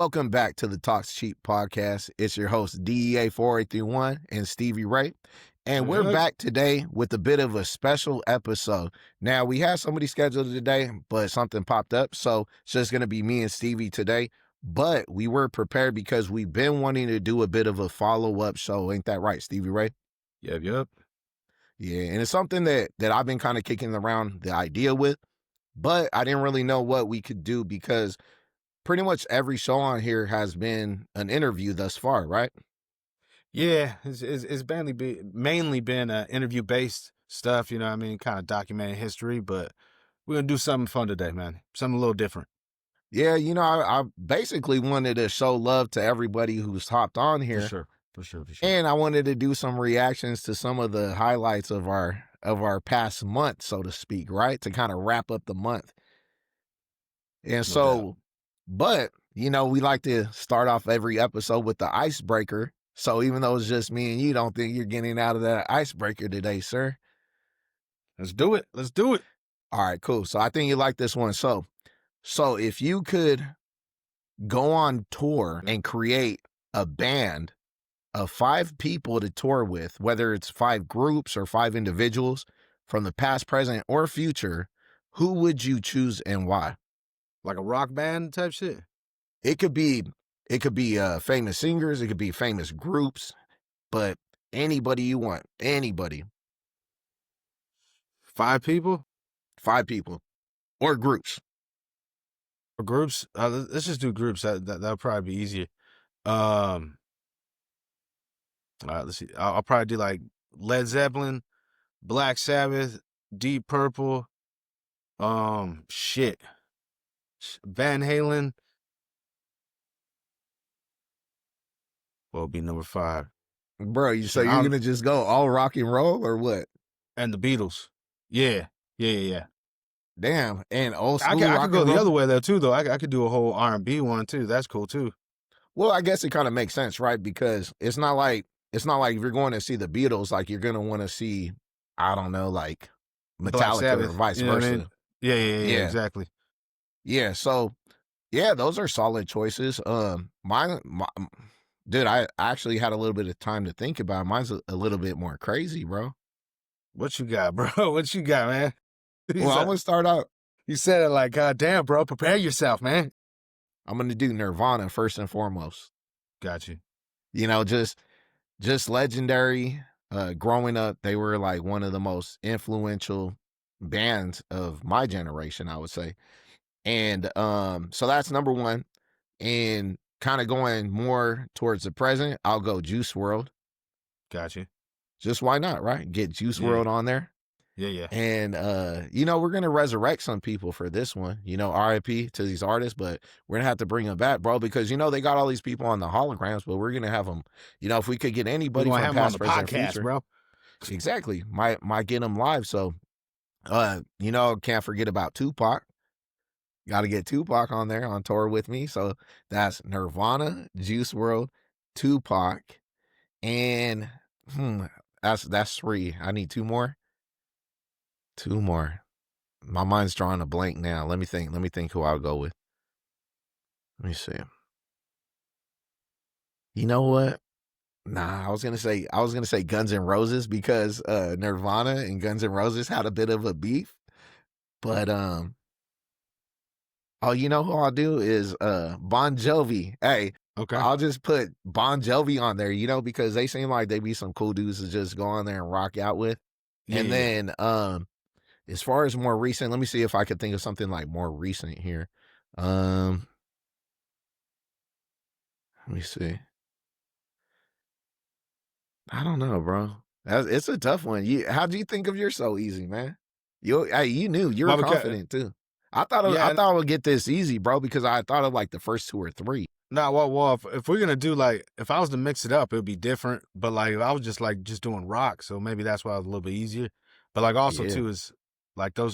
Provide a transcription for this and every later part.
Welcome back to the Talkz Cheap podcast. It's your host, DEA 4831 and Stevie Ray. And we're Good. back today with a bit of a special episode. Now, we had somebody scheduled today, but something popped up. So it's just going to be me and Stevie today. But we were prepared because we've been wanting to do a bit of a follow-up show. Ain't that right, Stevie Ray? Yep. Yeah, and it's something that I've been kind of kicking around the idea with, but I didn't really know what we could do because pretty much every show on here has been an interview thus far, right? Yeah, it's mainly been interview-based stuff, you know what I mean? Kind of documenting history, but we're going to do something fun today, man. Something a little different. Yeah, I basically wanted to show love to everybody who's hopped on here. For sure. And I wanted to do some reactions to some of the highlights of our past month, so to speak, right? To kind of wrap up the month. And so, but, we like to start off every episode with the icebreaker. So even though it's just me and you, don't think you're getting out of that icebreaker today, sir. Let's do it. All right, cool. So I think you like this one. So if you could go on tour and create a band of 5 people to tour with, whether it's 5 groups or 5 individuals from the past, present, or future, who would you choose and why? Like a rock band type shit? It could be famous singers, it could be famous groups, but anybody you want, anybody. 5 people? 5 people or groups. Or groups? Let's just do groups. That'll probably be easier. All right, let's see. I'll probably do like Led Zeppelin, Black Sabbath, Deep Purple, Van Halen. What would be number 5? Bro, so you're gonna just go all rock and roll or what? And the Beatles. Yeah. Damn, and old school. I could go the other way there too, though. I could do a whole R&B one too. That's cool too. Well, I guess it kind of makes sense, right? Because it's not like if you're going to see the Beatles, like you're gonna want to see, I don't know, like Metallica or vice versa. I mean? Yeah, exactly. Yeah, so yeah, those are solid choices. Dude, I actually had a little bit of time to think about it. Mine's a little bit more crazy, bro. What you got, bro? What you got, man? Well, I'm gonna start out. You said it like, God damn, bro. Prepare yourself, man. I'm gonna do Nirvana first and foremost. Got you. Just legendary. Growing up, they were like one of the most influential bands of my generation, I would say. And so that's number 1. And kind of going more towards the present, I'll go Juice WRLD. Got you. Just why not, right? Get Juice WRLD on there. Yeah. And we're gonna resurrect some people for this one. RIP to these artists, but we're gonna have to bring them back, bro, because they got all these people on the holograms, but we're gonna have them. If we could get anybody from past, present, future, bro. Exactly, might get them live. So, can't forget about Tupac. Got to get Tupac on there on tour with me. So that's Nirvana, Juice WRLD, Tupac, and that's 3. I need 2 more. 2 more. My mind's drawing a blank now. Let me think who I'll go with. Let me see. You know what? Nah, I was gonna say Guns N' Roses because Nirvana and Guns N' Roses had a bit of a beef. But you know who I'll do is Bon Jovi. Hey, okay. I'll just put Bon Jovi on there, because they seem like they be some cool dudes to just go on there and rock out with. And then as far as more recent, let me see if I could think of something like more recent here. Let me see. I don't know, bro. It's a tough one. How'd you think of yours so easy, man? You knew you were confident too. I thought I would get this easy, bro, because I thought of like the first 2 or 3. Nah, well, if we're gonna do if I was to mix it up, it would be different. But I was just doing rock, so maybe that's why it was a little bit easier. But also too is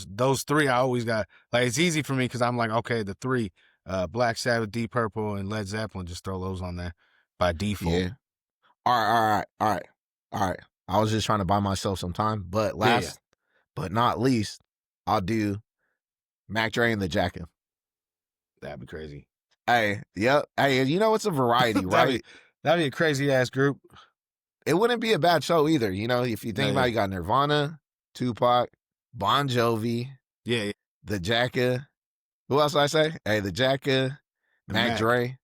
those 3 I always got it's easy for me because I'm like, okay, the 3, Black Sabbath, Deep Purple, and Led Zeppelin, just throw those on there by default. Yeah. All right. I was just trying to buy myself some time, but last but not least, I'll do Mac Dre and the Jackin. That'd be crazy. Hey, yep. Hey, you know it's a variety, right? That'd be a crazy ass group. It wouldn't be a bad show either. You know, if you think about it, Yeah. you got Nirvana, Tupac, Bon Jovi, Yeah. the Jacka. Who else did I say? Hey, the Jacka, And Mac Mac Dre.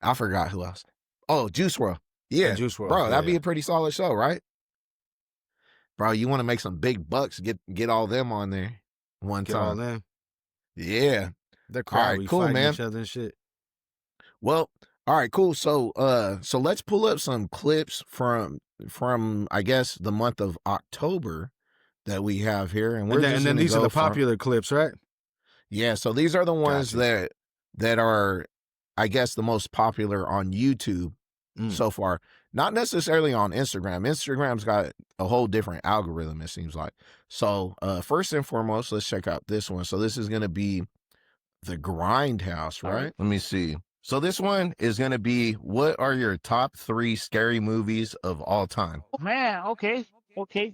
I forgot who else. Oh, Juice WRLD. and Yeah, Juice WRLD. bro, Yeah, that'd be yeah. a pretty solid show, right? Bro, you want to make some big bucks? Get all them on there one Get all time. them. Yeah. Their All crowd right, be cool, fighting man. each other and shit. Well, all right, cool. So let's pull up some clips from I guess the month of October that we have here, and we're just And then gonna these are go the from popular clips, right? yeah. So these are the ones Gotcha. that are, I guess, the most popular on YouTube so far. Not necessarily on Instagram. Instagram's got a whole different algorithm, it seems like. So first and foremost, let's check out this one. So this is gonna be the Grindhouse, right? Let me see. So this one is going to be, what are your top 3 scary movies of all time? Man, okay,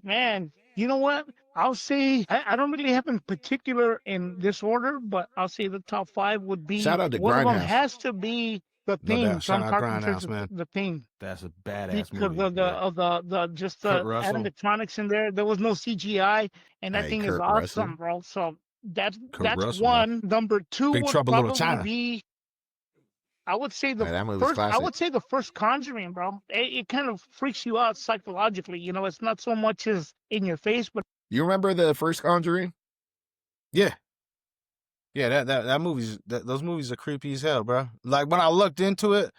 man. You know what? I'll say I don't really have in particular in this order, but I'll say the top 5 would be Shout out to one of them Grindhouse. has to be The No Thing, doubt. Shout John out Carpenter's Grindhouse, man. The Thing, That's a badass because movie. of Yeah. the just Kurt the Russell. animatronics in there. There was no CGI, and that Hey, thing is Kurt awesome, Russell. bro. So that's Russell, one. Number 2 Big would Trouble in Little probably China. be I would say Hey, that movie's I classic. would say the first Conjuring, bro. It kind of freaks you out psychologically. You know, it's not so much as in your face, but You remember the first Conjuring? Yeah. Yeah, that movie's those movies are creepy as hell, bro. Like when I looked into it,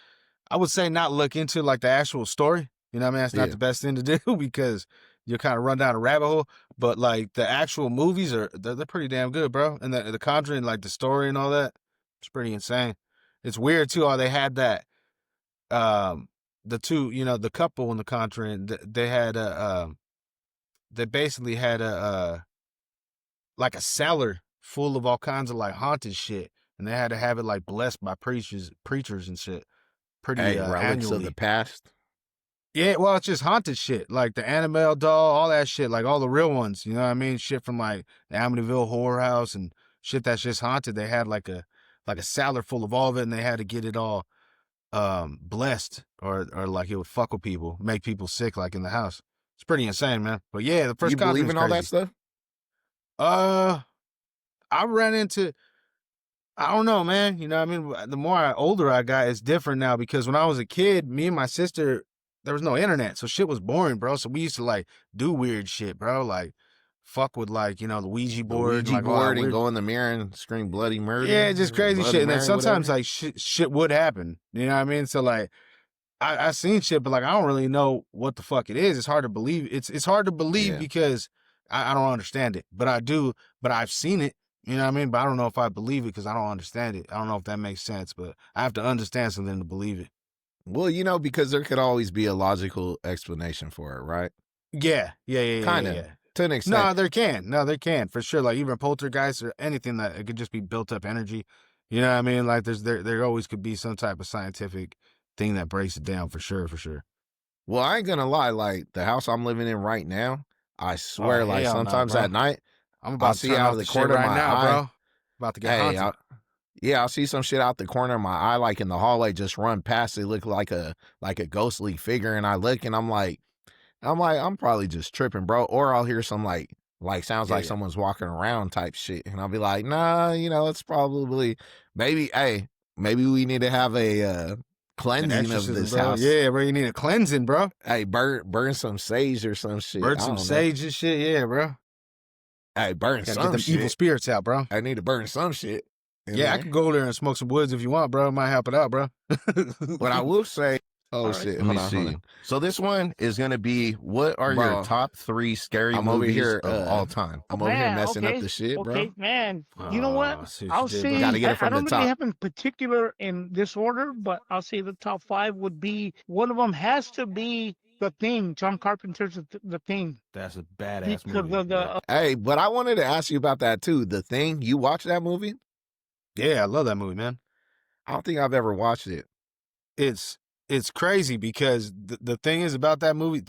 I would say not look into like the actual story. You know what I mean? That's not Yeah. the best thing to do because you'll kind of run down a rabbit hole. But like the actual movies they're pretty damn good, bro. And the Conjuring, like the story and all that, it's pretty insane. It's weird too how they had that the two, the couple in the Conjuring, they had they basically had a like a cellar full of all kinds of like haunted shit, and they had to have it like blessed by preachers and shit. Pretty Hey, relics of the annually. past. Yeah, well, it's just haunted shit, like the Annabelle doll, all that shit, like all the real ones. You know what I mean? Shit from like the Amityville Horror House and shit that's just haunted. They had like a cellar full of all of it, and they had to get it all blessed, or like it would fuck with people, make people sick, like in the house. It's pretty insane, man. But yeah, the first You believe Conjuring's in all that crazy. stuff? I ran into, I don't know, man. You know what I mean? The more older I got, it's different now because when I was a kid, me and my sister, there was no internet. So shit was boring, bro. So we used to like do weird shit, bro. Like fuck with like, the Ouija The board and Ouija like all that board and weird. go in the mirror and scream bloody murder. Yeah, just crazy Bloody shit. And then Mary, sometimes whatever. like shit would happen. You know what I mean? So like, I seen shit, but like I don't really know what the fuck it is. It's hard to believe. It's hard to believe Yeah. because I don't understand it. But I do. But I've seen it. You know what I mean? But I don't know if I believe it because I don't understand it. I don't know if that makes sense. But I have to understand something to believe it. Well, because there could always be a logical explanation for it, right? Yeah. Kind of, Yeah. to an extent. No, there can for sure. Like even poltergeists or anything that it could just be built up energy. You know what I mean? Like there always could be some type of scientific thing that breaks it down for sure. Well, I ain't gonna lie, like the house I'm living in right now, I swear, Oh, like hell no, sometimes bro. at night, I'm I'll about to see turn out off of the the shit corner of right my now, eye. bro. About to get Hey, haunted. I'll see some shit out the corner of my eye, like in the hallway, just run past. It look like a ghostly figure, and I look, and I'm probably just tripping, bro. Or I'll hear some like sounds like someone's walking around type shit, and I'll be like, nah, it's probably maybe we need to have a cleansing of this bro. house. Yeah, bro. You need a cleansing, bro. Hey, burn some sage or some shit. Burn I some don't sage and shit. Yeah, bro. know. Hey, burn Gotta some get them shit. evil spirits out, bro. I need to burn some shit. Yeah, I could go there and smoke some woods if you want, bro. It might help it out, bro. But I will say, oh right. shit, Let me hold see. on. So this one is gonna be, what are Bro, your top 3 scary I'm movies over here, of all time? I'm over here messing up the shit, bro. Okay, man. You know what? see I'll what you did, say bro. Gotta get it I from the don't really top. have in particular in this order, but I'll say the top 5 would be one of them has to be The Thing, John Carpenter's The Thing. That's a badass Because movie. of the Hey, but I wanted to ask you about that too. The Thing, you watched that movie? Yeah, I love that movie, man. I don't think I've ever watched it. It's crazy because the thing is about that movie,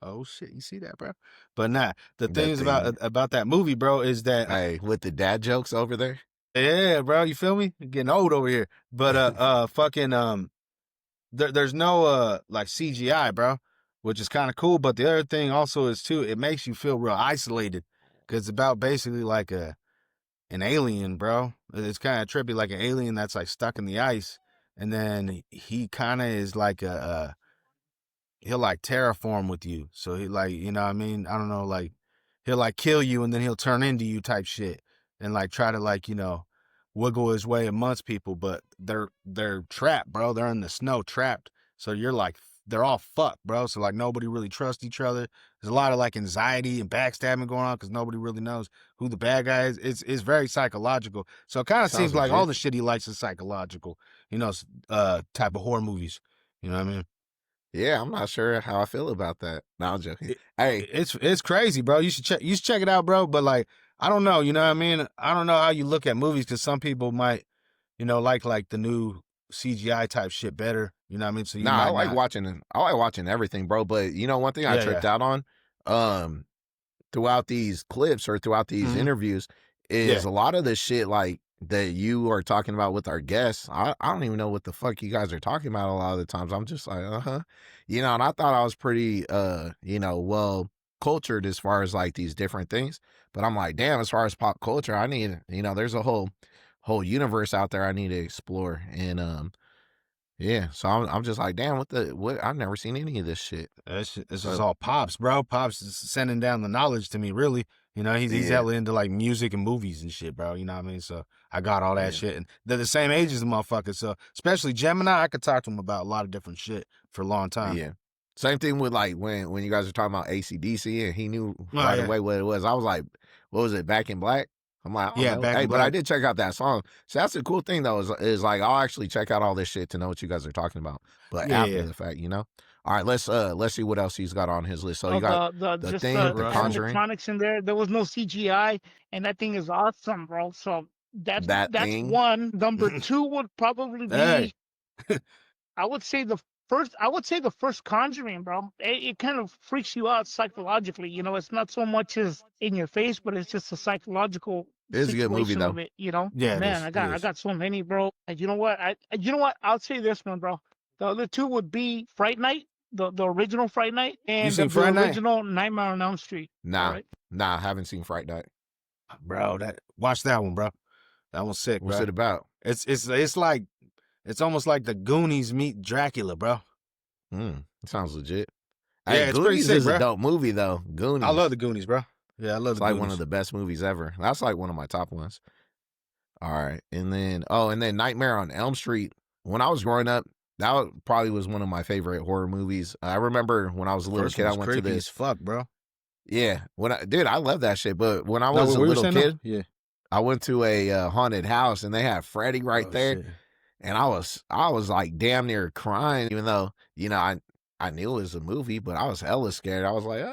oh shit, you see that, bro? But nah, the thing is about that movie, bro, is that Hey, with the dad jokes over there. Yeah, bro, you feel me? Getting old over here. But fucking there's no like CGI, bro, which is kind of cool. But the other thing also is too, it makes you feel real isolated because it's about basically like an alien, bro. It's kind of trippy, like an alien that's like stuck in the ice, and then he kind of is like he'll like terraform with you. So he like, you know what I mean? I don't know, like he'll like kill you and then he'll turn into you type shit and like try to like, you know, wiggle his way amongst people, but they're trapped, bro. They're in the snow trapped. So you're like they're all fucked, bro. So like nobody really trusts each other. There's a lot of like anxiety and backstabbing going on because nobody really knows who the bad guy is. It's very psychological. So it kind of Sounds seems like all legit. the shit he likes is psychological, you know, type of horror movies. You know what I mean? Yeah, I'm not sure how I feel about that. No, I'm joking. Hey, It's crazy, bro. You should check it out, bro. But like, I don't know, you know what I mean? I don't know how you look at movies because some people might, you know, like the new CGI type shit better. You know what I mean? So you nah, might not. I like watching everything, bro. But you know, one thing I Yeah, tripped yeah. out on, um, throughout these clips or throughout these Hmm. interviews is Yeah. a lot of the shit like that you are talking about with our guests. I don't even know what the fuck you guys are talking about a lot of the times. I'm just like, you know, and I thought I was pretty, you know, well cultured as far as like these different things. But I'm like, damn, as far as pop culture, I need, you know, there's a whole universe out there I need to explore. And yeah, so I'm just like, damn, what? I've never seen any of this shit. This is So all Pops, bro. Pops is sending down the knowledge to me, really. You know, he's yeah, hella into like music and movies and shit, bro. You know what I mean? So I got all that yeah. shit. And they're the same age as the motherfucker. So especially Gemini, I could talk to him about a lot of different shit for a long time. Yeah. Same thing with like when you guys were talking about ACDC and he knew Oh, right yeah. away what it was. I was like, what was it, Back in Black? I'm like, I don't Yeah, know. Back Hey, in but I Black. did check out that song. So that's the cool thing though, is like I'll actually check out all this shit to know what you guys are talking about. But Yeah, after yeah. the fact, you know? All right, let's see what else he's got on his list. So Oh, you got the the just Thing, The the Russian. Conjuring, animatronics in there. There was no CGI, and that thing is awesome, bro. So That that's Thing. one. Number two would probably Hey. be, I would say the first. I would say the first Conjuring, bro. It kind of freaks you out psychologically. You know, it's not so much as in your face, but it's just a psychological It's a good movie situation though. of it. You know, Yeah, it man, is. It I is. got so many, bro. And you know what? You know what? I'll say this one, bro. The other two would be Fright Night, the original Fright Night, You and seen the Friday Night? original Nightmare on Elm Street. All Nah, right. nah, I haven't seen Fright Night. Bro, watch that one, bro. That one's sick, What's bro. it about? It's like it's almost like the Goonies meet Dracula, bro. It sounds legit. Hey, Yeah, it's pretty Goonies sick, is a bro. dope movie though. I love Goonies. the Goonies, bro. Yeah, I love It's the like one of Goonies. the best movies ever. That's like one of my top ones. All right. And then Nightmare on Elm Street. When I was growing up, probably was one of my favorite horror movies. I remember when I was a little First kid, I one's went to creepy the as fuck, bro. yeah. Dude, I love that shit. But when I No, was what a we were little saying though? kid, Yeah. I went to a haunted house and they had Freddy right Oh there, shit. and I was like damn near crying, even though you know I knew it was a movie, but I was hella scared. I was like,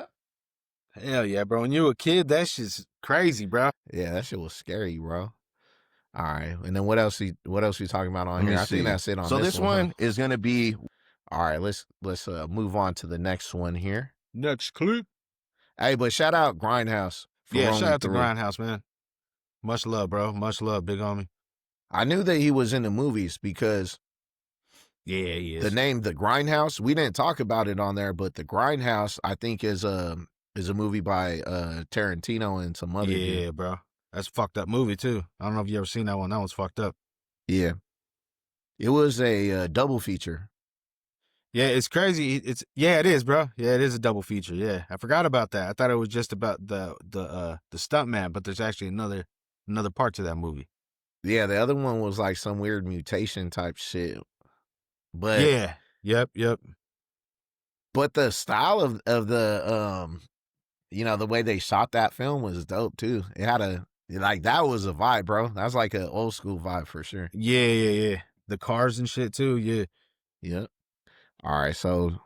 Hell yeah, bro. When you were a kid, that shit's crazy, bro. yeah, that shit was scary, bro. All right, and then what else we talking about on Let here? me I think see. that's it on So this this one, huh? one, Is gonna be all right. Let's move on to the next one here. next clip. Hey, but shout out Grindhouse for Yeah, rolling shout me out to through. Grindhouse, man. Much love, bro. Much love, big homie. I knew that he was in the movies because Yeah, he the is. name The Grindhouse, we didn't talk about it on there, but The Grindhouse I think is a movie by Tarantino and some other dude. Yeah, bro. That's a fucked up movie too. I don't know if you ever seen that one. That one's fucked up. Yeah. It was a double feature. Yeah, it's crazy. It is, bro. Yeah, it is a double feature. Yeah, I forgot about that. I thought it was just about the stuntman, but there's actually another part to that movie. Yeah, the other one was like some weird mutation type shit. But Yeah. Yep. but the style of the you know, the way they shot that film was dope too. It had that was a vibe, bro. That's like an old school vibe for sure. Yeah. The cars and shit too. Yeah. Yep. All right, so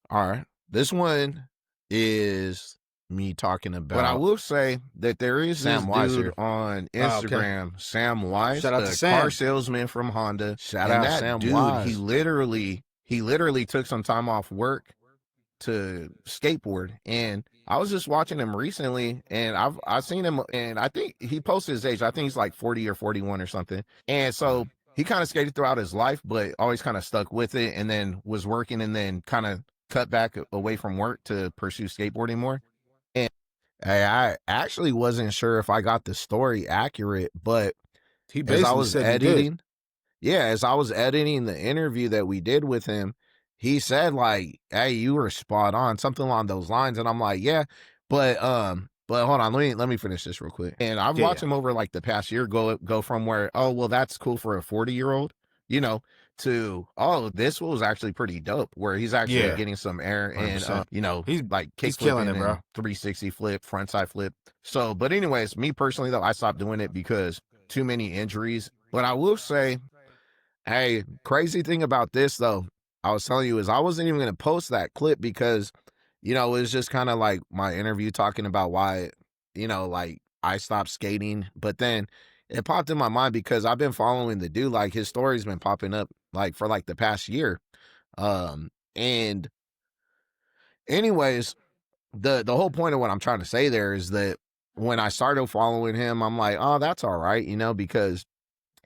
all right. This one is me talking about. But I will say that there is Sam This Weiser dude. on Oh, okay. Instagram. Sam Wise, Shout out to the Sam. car salesman from Honda. Shout And out that Sam dude, Wise. he literally took some time off work to skateboard, and I was just watching him recently, and I've seen him, and I think he posted his age. I think he's like 40 or 41 or something. And so he kind of skated throughout his life, but always kind of stuck with it, and then was working, and then kind of cut back away from work to pursue skateboarding more. And I actually wasn't sure if I got the story accurate, but He as I basically was said you did. editing, yeah, as I was editing the interview that we did with him, he said like, "Hey, you were spot on," something along those lines, and I'm like, "Yeah," but hold on, let me finish this real quick. And I've Yeah, watched him over like the past year go from where, oh well, that's cool for a 40-year-old, you know, to, oh, this was actually pretty dope, where he's actually yeah, getting some air and 100%. you know, He's like he's kick killing flipping it, bro. and 360 flip, frontside flip. So, but anyways, me personally though, I stopped doing it because too many injuries. But I will say, hey, crazy thing about this though, I was telling you, is I wasn't even going to post that clip because, you know, it was just kind of like my interview talking about why, you know, like I stopped skating. But then it popped in my mind because I've been following the dude, like his story's been popping up like for like the past year. And anyways, the whole point of what I'm trying to say there is that when I started following him, I'm like, oh, that's all right, you know, because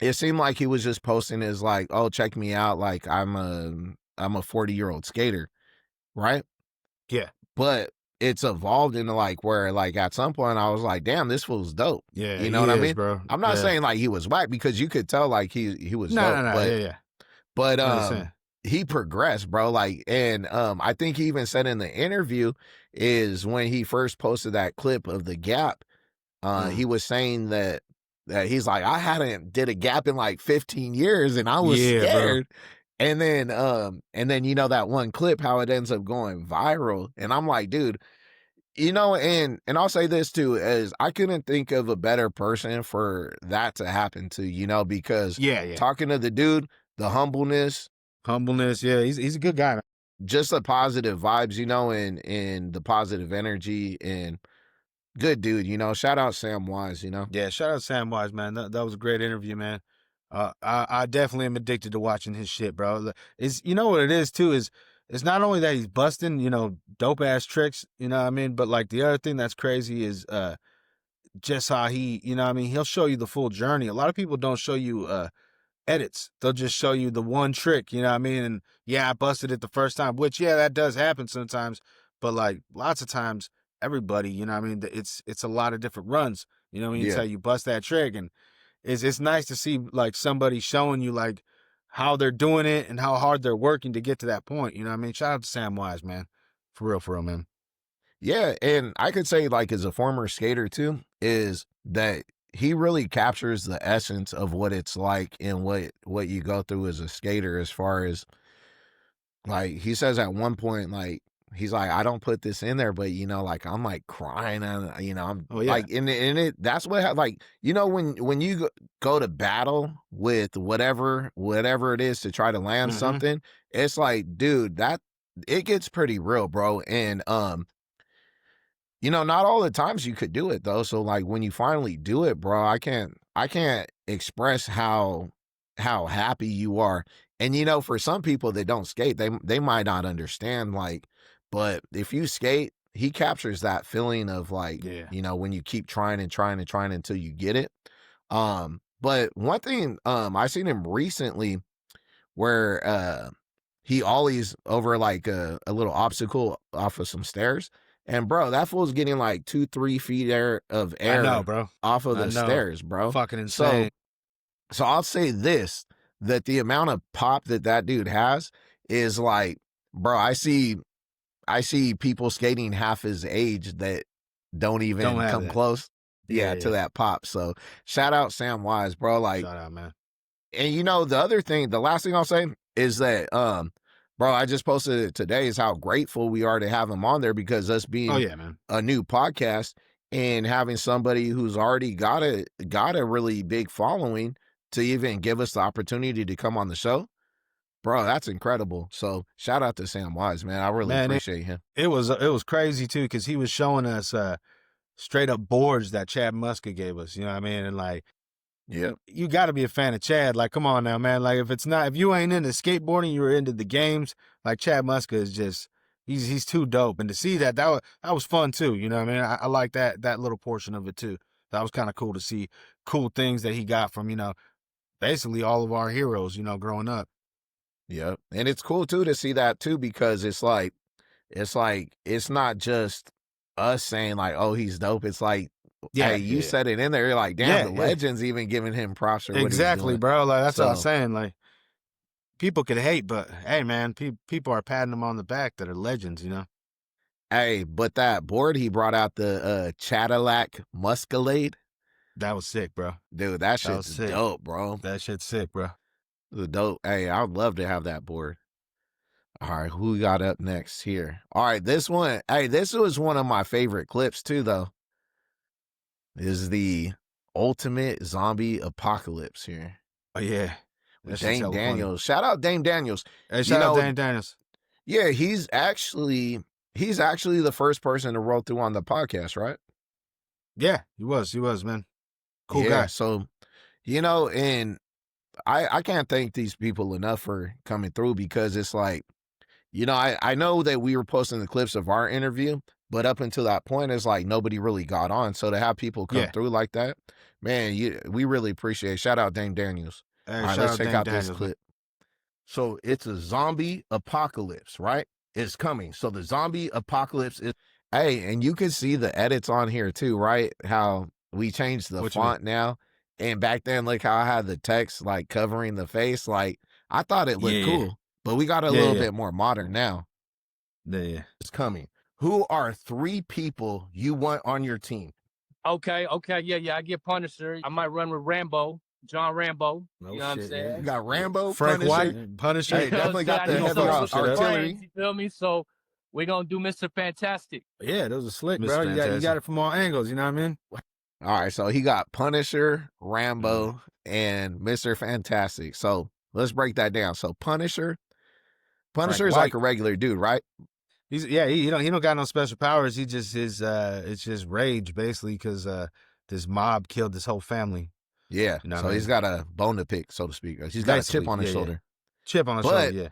it seemed like he was just posting his like, oh, check me out, like I'm a 40-year-old skater, right? Yeah, But it's evolved into like where like at some point I was like, damn, this fool's dope. yeah, You know he what I is, mean? bro. I'm not Yeah. saying like he was whack because you could tell like he was dope, No, yeah. but I understand. he progressed, bro. Like, and I think he even said in the interview is when he first posted that clip of the gap, he was saying that he's like, I hadn't did a gap in like 15 years and I was Yeah, bro. scared. And then you know that one clip how it ends up going viral. And I'm like, dude, you know, and I'll say this too, is I couldn't think of a better person for that to happen to, you know, because Yeah. talking to the dude, the humbleness, Humbleness, yeah, he's a good guy, man. just the positive vibes, you know, and the positive energy and good dude, you know. Shout out Sam Wise, you know. Yeah, shout out Sam Wise, man. That was a great interview, man. I definitely am addicted to watching his shit, bro. Is you know what it is too is it's not only that he's busting, you know, dope ass tricks, you know what I mean, but like the other thing that's crazy is just how he, you know what I mean, he'll show you the full journey. A lot of people don't show you edits. They'll just show you the one trick, you know what I mean? And yeah, I busted it the first time, which yeah, that does happen sometimes, but like lots of times everybody, you know what I mean, it's a lot of different runs. You know what I mean? Yeah. Until you bust that trick, and it's nice to see like somebody showing you like how they're doing it and how hard they're working to get to that point. You know what I mean? Shout out to Sam Wise, man. For real, man. Yeah, and I could say like as a former skater too, is that he really captures the essence of what it's like and what you go through as a skater as far as like he says at one point like he's like I don't put this in there but you know like I'm like crying and you know I'm Oh yeah. like in it that's what like you know when you go to battle with whatever it is to try to land something, it's like dude that it gets pretty real, bro. And you know, not all the times you could do it though. So like when you finally do it, bro, I can't express how happy you are. And you know, for some people that don't skate, they might not understand like, but if you skate, he captures that feeling of like, Yeah. you know, when you keep trying and trying and trying until you get it. But one thing I seen him recently where he ollies over like a little obstacle off of some stairs. And bro, that fool's getting like 2-3 feet of I know, air bro. off of I the know. stairs, bro. Fucking insane. So I'll say this, that the amount of pop that dude has is like, bro, I see people skating half his age that don't even Don't have come that. close. Yeah, To that pop. So shout out Sam Wise, bro. Like, shout out, man. and you know, the last thing I'll say is that, bro, I just posted it today is how grateful we are to have him on there because us being Oh yeah, man. a new podcast and having somebody who's already got a really big following to even give us the opportunity to come on the show, bro, that's incredible. So shout out to Sam Wise, man. I really appreciate him. It was crazy too because he was showing us straight up boards that Chad Muska gave us. You know what I mean? And like, yeah, you got to be a fan of Chad. Like, come on now, man. Like, if you ain't into skateboarding, you're into the games. Like, Chad Muska is just, he's too dope. And to see that was fun too. You know what I mean? I like that little portion of it too. That was kind of cool to see cool things that he got from, basically all of our heroes, growing up. Yeah. And it's cool too to see that too, because it's like it's not just us saying like, oh, he's dope. It's like, hey, you said it in there. You're like, damn, the legends even giving him props for what he's Exactly, doing. bro. Like that's what I'm saying. Like people could hate, but hey, man, people are patting them on the back that are legends, Hey, but that board he brought out, the Cadillac Muscalade. That was sick, bro. Dude, that shit's dope, bro. That shit's sick, bro. The dope. Hey, I would love to have that board. All right, who we got up next here? All right, this one. Hey, this was one of my favorite clips too, though. Is the ultimate zombie apocalypse here. Oh yeah. Dame Daniels. Shout out Dame Daniels. Hey, shout out Dame Daniels. Yeah, he's actually the first person to roll through on the podcast, right? Yeah, he was, man. Cool guy. So, and I can't thank these people enough for coming through, because it's like, I know that we were posting the clips of our interview, but up until that point, it's like nobody really got on. So to have people come through like that, man, we really appreciate it. Shout out Dame Daniels. Hey, all right, let's check out this clip. So it's a zombie apocalypse, right? It's coming. So the zombie apocalypse is, hey, and you can see the edits on here too, right? How we changed the font now. And back then, like how I had the text like covering the face. Like I thought it looked cool, but we got a little bit more modern now. Yeah. It's coming. Who are 3 people you want on your team? Okay. Yeah, I get Punisher. I might run with Rambo. John Rambo. No you know what I'm saying? You got Rambo, Frank Punisher. White, Punisher. Hey, definitely got the heavy artillery. You feel me? So we're gonna do Mr. Fantastic. Yeah, those are slick, bro. You got it from all angles, you know what I mean? All right, so he got Punisher, Rambo, and Mr. Fantastic. So let's break that down. So Punisher is like a regular dude, right? He don't got no special powers. He just it's just rage basically, because this mob killed this whole family. Yeah, so he's got a bone to pick, so to speak. He's got a chip on his shoulder. Chip on his shoulder, yeah.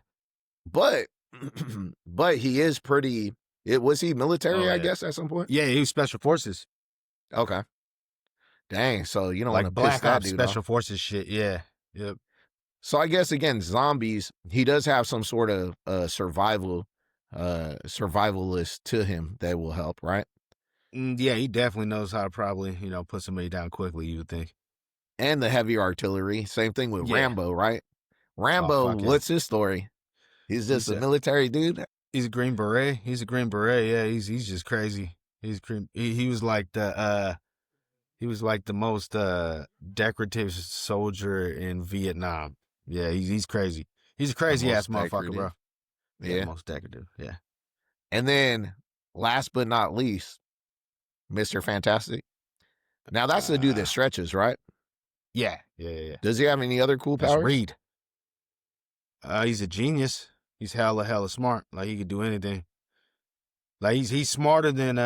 But he is pretty. Was he military? I guess at some point. Yeah, he was special forces. Okay. Dang, so you don't like want to piss that dude special off. Forces shit. Yeah. Yep. So I guess again, zombies. He does have some sort of survivalist to him that will help, right? Yeah, he definitely knows how to probably put somebody down quickly. You would think. And the heavy artillery. Same thing with Rambo, right? Rambo, what's his story? He's just a military dude. He's a Green Beret. Yeah, he's just crazy. He was like the most decorative soldier in Vietnam. Yeah, he's crazy. He's a crazy ass motherfucker, bro. Yeah, most decorative. Yeah. And then last but not least, Mr. Fantastic. Now that's the dude that stretches, right? Yeah. Does he have any other cool powers? Reed. He's a genius. He's hella smart. Like he could do anything. Like he's smarter than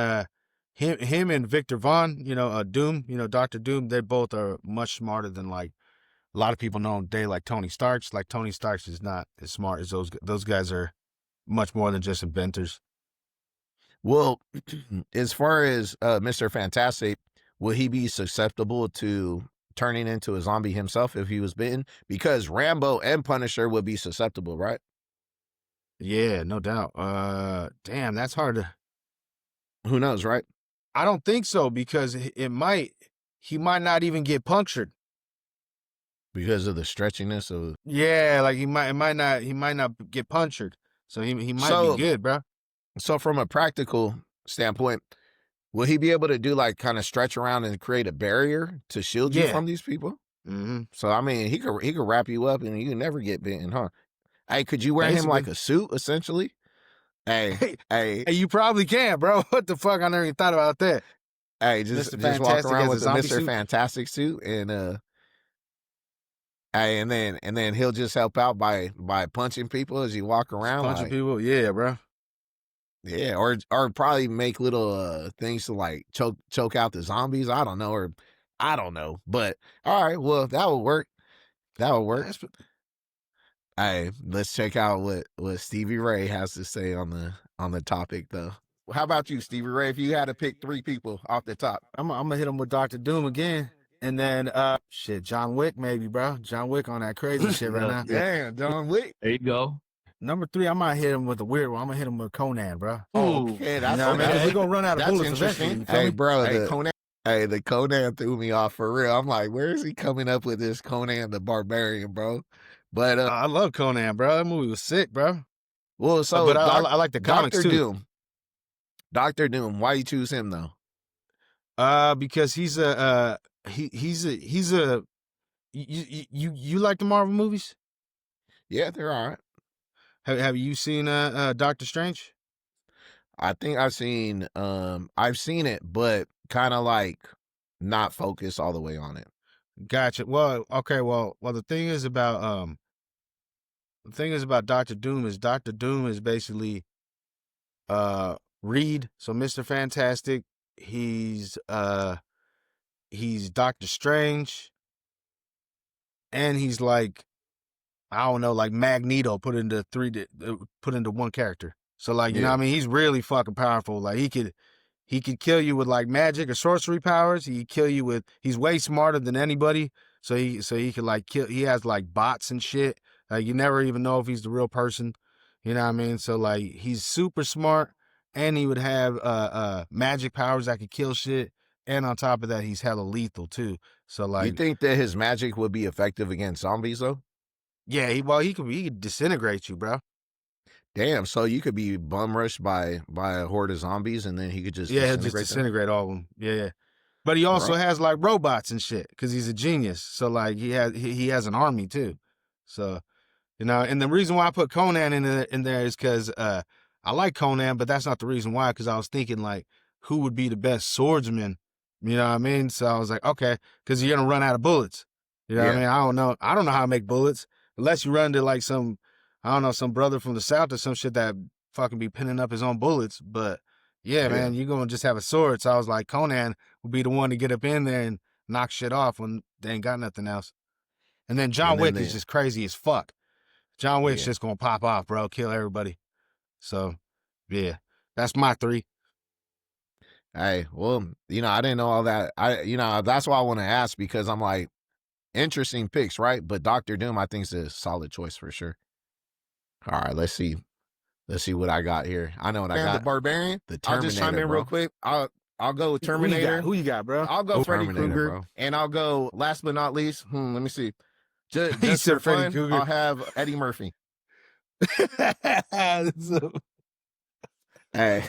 him and Victor Vaughn. Doom. Dr. Doom. They both are much smarter than like a lot of people know today. Like Tony Stark. Like Tony Stark is not as smart as those guys are. Much more than just inventors. Well, as far as Mr. Fantastic, will he be susceptible to turning into a zombie himself if he was bitten? Because Rambo and Punisher would be susceptible, right? Yeah, no doubt. Damn, that's hard to. Who knows, right? I don't think so, because he might not even get punctured because of the stretchiness of. Yeah, like he might not get punctured, so he might be good, bro. So from a practical standpoint, will he be able to do like kind of stretch around and create a barrier to shield you from these people? Mm-hmm. So I mean, he could wrap you up and you can never get bitten, huh? Hey, could you wear him like a suit essentially? Hey, you probably can, bro. What the fuck? I never even thought about that. Hey, just walk around with the Mr. Fantastic suit and hey, and then he'll just help out by punching people as you walk around. Punching people, yeah, bro. Yeah, or probably make little things to like choke out the zombies. I don't know, but all right, well that will work. Hey, let's check out what Stevie Ray has to say on on the topic though. How about you, Stevie Ray? If you had to pick 3 people off the top, I'm gonna hit him with Dr. Doom again, and then John Wick maybe, bro. John Wick on that crazy shit right now. Damn, John Wick. There you go. Number 3, I might hit him with a weird one. I'm gonna hit him with Conan, bro. Okay, that's You know what I mean? We're gonna run out of bullets interesting. eventually. You feel Hey, me? bro, Hey, the Conan threw me off for real. I'm like, where is he coming up with this Conan the Barbarian, bro? But I love Conan, bro. That movie was sick, bro. well, so but I like the comics Dr. too. Doom. Dr. Doom. Why you choose him though? Because he's a you like the Marvel movies? Yeah, they're all right. Have you seen Doctor Strange? I think I've seen it, but kind of like not focused all the way on it. Gotcha. Well, okay. Well, the thing is about Doctor Doom is basically Reed. So Mr. Fantastic, he's Doctor Strange, and he's like, I don't know, like Magneto put into one character. So like, you know what I mean? He's really fucking powerful. Like he could kill you with like magic or sorcery powers. He could kill you with, he's way smarter than anybody. So he could like kill, he has like bots and shit. Like you never even know if he's the real person. You know what I mean? So like he's super smart, and he would have magic powers that could kill shit. And on top of that, he's hella lethal too. So like, you think that his magic would be effective against zombies though? Yeah, he could disintegrate you, bro. Damn, so you could be bum rushed by a horde of zombies, and then he could just he'll just disintegrate all of them. Yeah. But he also has like robots and shit because he's a genius. So like he has an army too. So you know, and the reason why I put Conan in there is because I like Conan, but that's not the reason why. Because I was thinking like, who would be the best swordsman? You know what I mean? So I was like, okay, because you're gonna run out of bullets. You know what I mean? I don't know how to make bullets unless you run into like some, I don't know, some brother from the South or some shit that fucking be pinning up his own bullets. But yeah, man, you're going to just have a sword. So I was like, Conan would be the one to get up in there and knock shit off when they ain't got nothing else. And then John Wick is just crazy as fuck. John Wick's just going to pop off, bro, kill everybody. So, yeah, that's my 3. Hey, well, you know, I didn't know all that. That's why I want to ask, because I'm like, interesting picks, right? But Dr. Doom, I think, is a solid choice for sure. All right, let's see what I got here. I know what I got. The Barbarian. The Terminator. I'll just chime in real quick. I'll go with Terminator. Who you got, bro? I'll go Freddy Krueger, bro. and I'll go last but not least. Let me see. Just for fun, I'll have Eddie Murphy. Hey,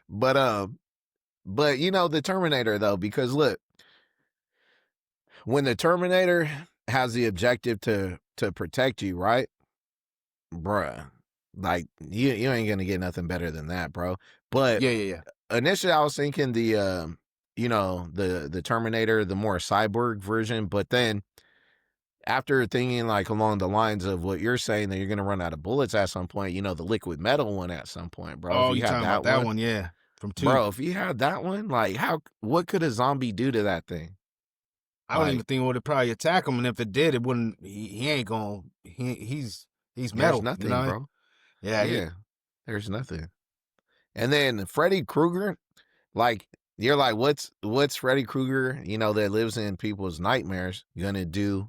but you know, the Terminator though, because look, when the Terminator has the objective to protect you, right, bruh, like you ain't gonna get nothing better than that, bro. But yeah. Initially, I was thinking the the Terminator, the more cyborg version, but then after thinking like along the lines of what you're saying, that you're gonna run out of bullets at some point, you know, the liquid metal one at some point, bro. Oh, you talking about that one, yeah. From 2. Bro, if you had that one, like what could a zombie do to that thing? I don't even think it would probably attack him, and if it did, it wouldn't. He ain't gonna. He's metal. There's nothing, you know? bro. Yeah. There's nothing. And then Freddy Krueger, like you're like, what's Freddy Krueger, you know, that lives in people's nightmares, gonna do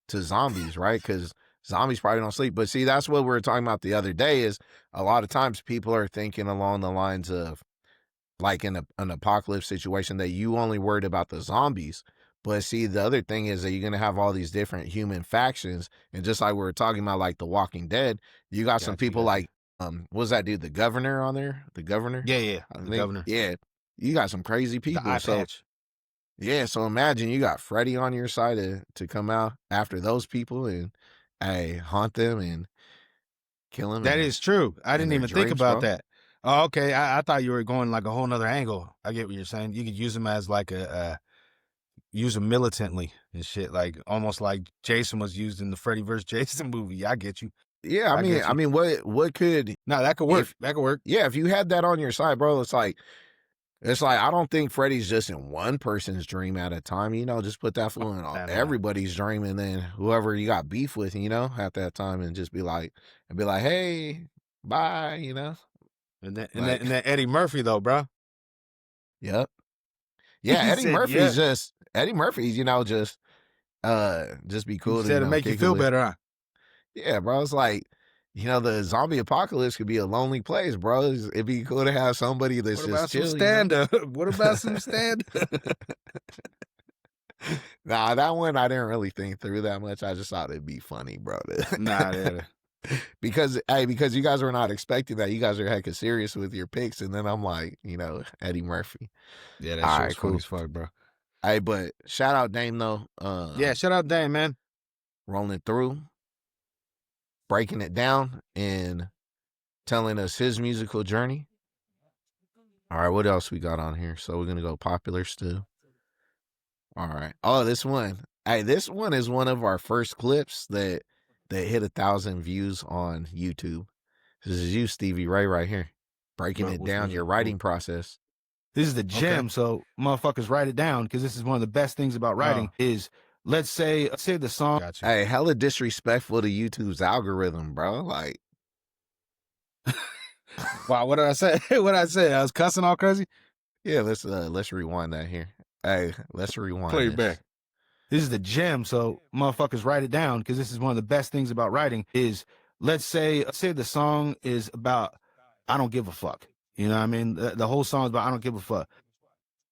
to zombies, right? Because zombies probably don't sleep. But see, that's what we were talking about the other day. Is a lot of times people are thinking along the lines of like in an apocalypse situation that you only worried about the zombies. But see, the other thing is that you're going to have all these different human factions. And just like we were talking about, like The Walking Dead, you got some people like, what was that dude, the governor on there? The governor? Yeah. The governor. Yeah. You got some crazy people. The eye patch. Yeah. So imagine you got Freddy on your side to come out after those people and haunt them and kill them. That is true. I didn't even think about that. Oh, okay. I thought you were going like a whole nother angle. I get what you're saying. You could use them as like use them militantly and shit, like almost like Jason was used in the Freddy vs. Jason movie. I get you. Yeah, I mean, what could? No, that could work. That could work. Yeah, if you had that on your side, bro, it's like I don't think Freddy's just in one person's dream at a time. You know, just put that fool in everybody's dream, and then whoever you got beef with, you know, at that time, and just be like, hey, bye, you know. And then Eddie Murphy though, bro. Yep. Yeah, Eddie Murphy's just Eddie Murphy's, just be cool to make you feel better, huh? Yeah, bro. It's like, the zombie apocalypse could be a lonely place, bro. It'd be cool to have somebody that's just chill. What about some stand up? Nah, that one I didn't really think through that much. I just thought it'd be funny, bro. Nah, because you guys were not expecting that. You guys are hecka serious with your picks, and then I'm like, Eddie Murphy. Yeah, that shit's cool as fuck, bro. Hey, but shout out Dame though. Yeah, shout out Dame, man. Rolling through, breaking it down, and telling us his musical journey. All right, what else we got on here? So we're gonna go popular still. All right. Oh, this one. Hey, this one is one of our first clips that hit 1,000 views on YouTube. This is you, Stevie Ray, right here, breaking it down, your writing process. This is the gem, so motherfuckers write it down, because this is one of the best things about writing is, let's say the song. Gotcha. Hey, hella disrespectful to YouTube's algorithm, bro. Like, wow, what did I say? What did I say? I was cussing all crazy? Yeah, let's rewind that here. Hey, let's rewind. Play it back. This is the gem, so motherfuckers write it down, because this is one of the best things about writing is, let's say the song is about I don't give a fuck. You know what I mean? The whole song is about I don't give a fuck.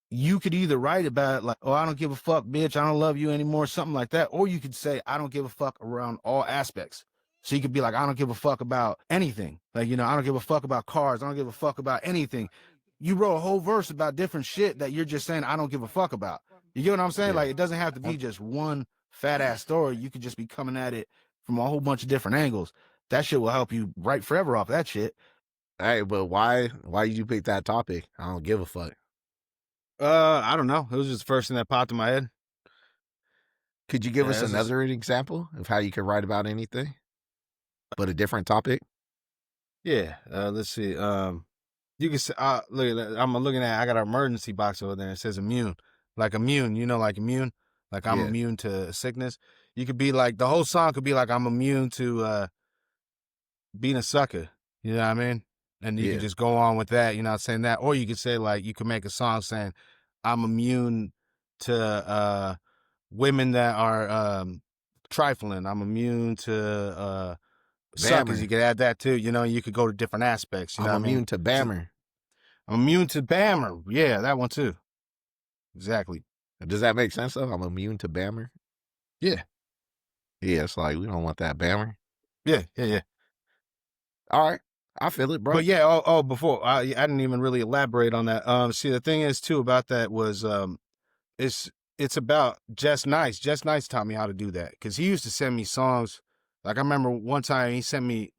You could either write about like, oh, I don't give a fuck, bitch, I don't love you anymore, something like that. Or you could say, I don't give a fuck around all aspects. So you could be like, I don't give a fuck about anything. Like, I don't give a fuck about cars. I don't give a fuck about anything. You wrote a whole verse about different shit that you're just saying, I don't give a fuck about. You get what I'm saying? Yeah. Like, it doesn't have to be just one fat ass story. You could just be coming at it from a whole bunch of different angles. That shit will help you write forever off that shit. Hey, but why did you pick that topic? I don't give a fuck. I don't know. It was just the first thing that popped in my head. Could you give us another example of how you could write about anything, but a different topic? Yeah. Let's see. You can say, look, I'm looking at, I got an emergency box over there. It says immune, like immune, like immune, like I'm immune to sickness. You could be like, the whole song could be like, I'm immune to being a sucker. You know what I mean? And you can just go on with that, saying that. Or you could say, like, you could make a song saying, I'm immune to women that are trifling. I'm immune to suckers. You could add that too, you could go to different aspects. You know I'm immune to Bammer. I'm immune to Bammer. Yeah, that one too. Exactly. Does that make sense though? I'm immune to Bammer? Yeah. Yeah, it's like, we don't want that Bammer. Yeah. All right. I feel it, bro. But yeah, before I didn't even really elaborate on that. See, the thing is too about that was it's about Just Nice. Just Nice taught me how to do that, because he used to send me songs. Like, I remember one time he sent me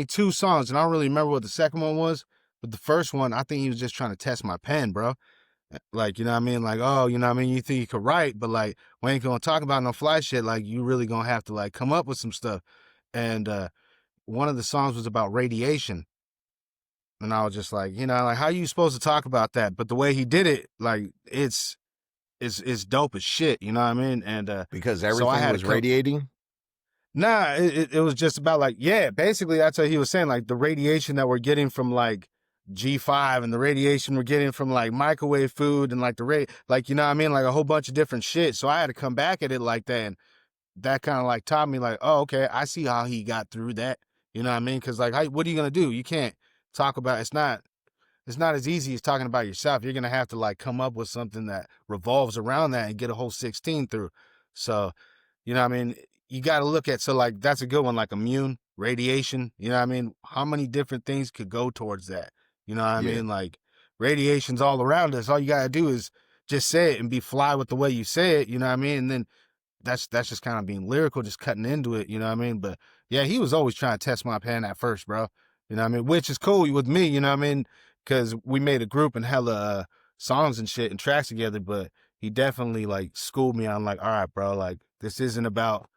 two songs, and I don't really remember what the second one was, but the first one, I think he was just trying to test my pen, bro. Like, you know what I mean? Like, oh, you know what I mean? You think you could write, but like, we ain't gonna talk about no fly shit. Like, you really gonna have to like come up with some stuff. And one of the songs was about radiation. And I was just like, like, how are you supposed to talk about that? But the way he did it, like, it's dope as shit, you know what I mean? And because everything was radiating? Nah, it was just about like, yeah, basically that's what he was saying, like the radiation that we're getting from like G5 and the radiation we're getting from like microwave food and like like, you know what I mean? Like a whole bunch of different shit. So I had to come back at it like that. And that kind of like taught me like, oh, okay, I see how he got through that. You know what I mean? Cause like, what are you going to do? You can't talk about, it's not as easy as talking about yourself. You're going to have to like come up with something that revolves around that and get a whole 16 through. So, you know what I mean? You got to look at, so like, that's a good one, like immune, radiation, you know what I mean? How many different things could go towards that? You know what I mean? Like, radiation's all around us. All you got to do is just say it and be fly with the way you say it, you know what I mean? And then that's just kind of being lyrical, just cutting into it, you know what I mean? But yeah, he was always trying to test my pen at first, bro. You know what I mean? Which is cool with me, you know what I mean? Because we made a group and hella songs and shit and tracks together, but he definitely like schooled me on like, all right, bro, like this isn't about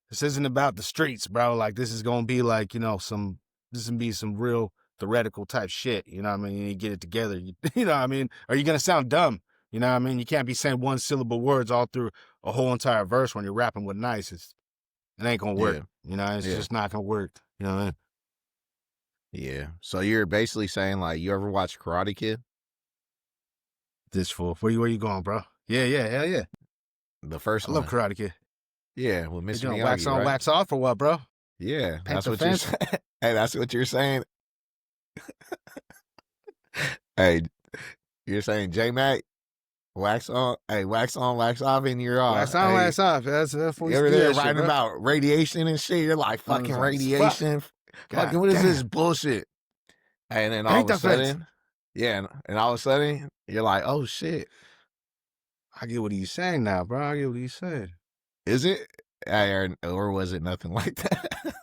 the streets, bro. Like this is gonna be like, this is gonna be some real theoretical type shit, you know what I mean? You get it together, you know what I mean? Or you're gonna sound dumb, you know what I mean? You can't be saying one syllable words all through a whole entire verse when you're rapping with Nice. It ain't gonna work, you know? It's just not gonna work, you know what I mean? Yeah. So you're basically saying like you ever watch Karate Kid? This fool. Where you going, bro? Yeah, hell yeah. The first I one. love Karate Kid. Yeah, with You Mr. doing Miyagi, wax on, right? wax off or what, bro? Yeah, Paint that's the what you're fence? saying. Hey, that's what you're saying. Hey, you're saying J-Mac, wax on, hey, wax on, wax off, and you're Wax on, hey, wax off. That's what we you used over to do there that shit, writing bro. about radiation and shit. You're like, I fucking was like, radiation. God Fucking, what is damn. this bullshit? And then all Paint of a the fence. sudden, yeah, and all of a sudden, you're like, oh shit. I get what he's saying now, bro. I get what he's saying. Is it? Or was it nothing like that?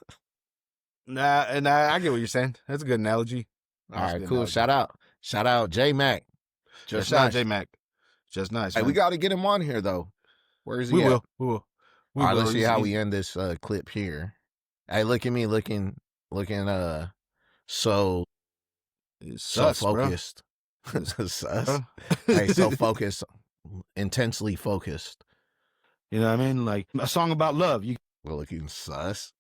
Nah, I get what you're saying. That's a good analogy. All right, cool. Shout out J-Mac. Just shout out J-Mac. Just nice, Hey, man. we got to get him on here though. Where is he? We at? will. All right, let's see how we end this clip here. Hey, look at me looking so focused. Sus. Hey, so focused, intensely focused. You know what I mean? Like a song about love. You looking sus.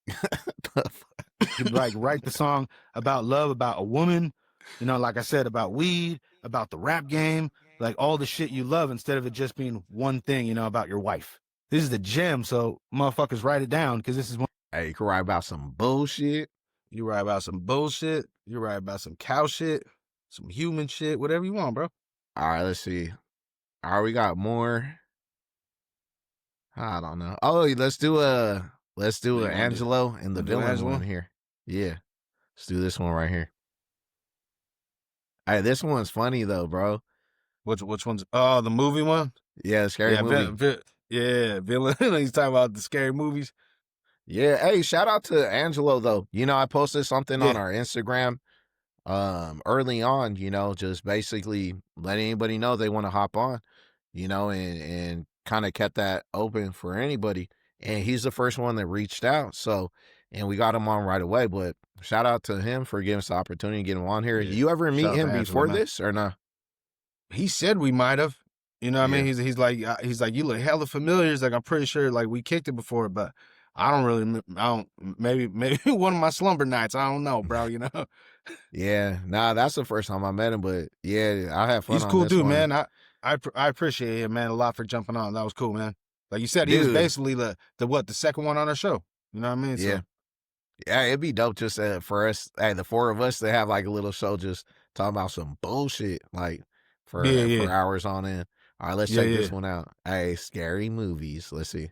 could like write the song about love, about a woman, you know, like I said, about weed, about the rap game, like all the shit you love, instead of it just being one thing, you know, about your wife. This is the gem, so motherfuckers write it down, because this is one. Hey, you can write about some bullshit. You write about some bullshit. You write about some cow shit, some human shit, whatever you want, bro. All right, let's see. All right, we got more. I don't know. Oh, let's do an Angelo and the villain one here. Yeah. Let's do this one right here. Hey, this one's funny though, bro. Which one's? Oh, the movie one? Yeah, the scary movie. Villain. He's talking about the scary movies. Yeah. Hey, shout out to Angelo though. You know, I posted something on our Instagram early on, you know, just basically letting anybody know they want to hop on, you know, and kind of kept that open for anybody. And he's the first one that reached out. So, and we got him on right away. But shout out to him for giving us the opportunity to get him on here. Yeah. You ever meet him before Angelo, this or not? He said we might have. You know what I mean? He's like, you look hella familiar. He's like, I'm pretty sure like we kicked it before, but maybe one of my slumber nights. I don't know, bro, you know? Yeah. Nah, that's the first time I met him, but yeah, I have fun. He's cool dude, man. I appreciate him, man, a lot for jumping on. That was cool, man. Like you said, he was basically the second one on our show. You know what I mean? Yeah. So, yeah, it'd be dope just for us, hey, the four of us to have like a little show just talking about some bullshit, like for hours on end. All right, let's check this one out. Hey, scary movies. Let's see.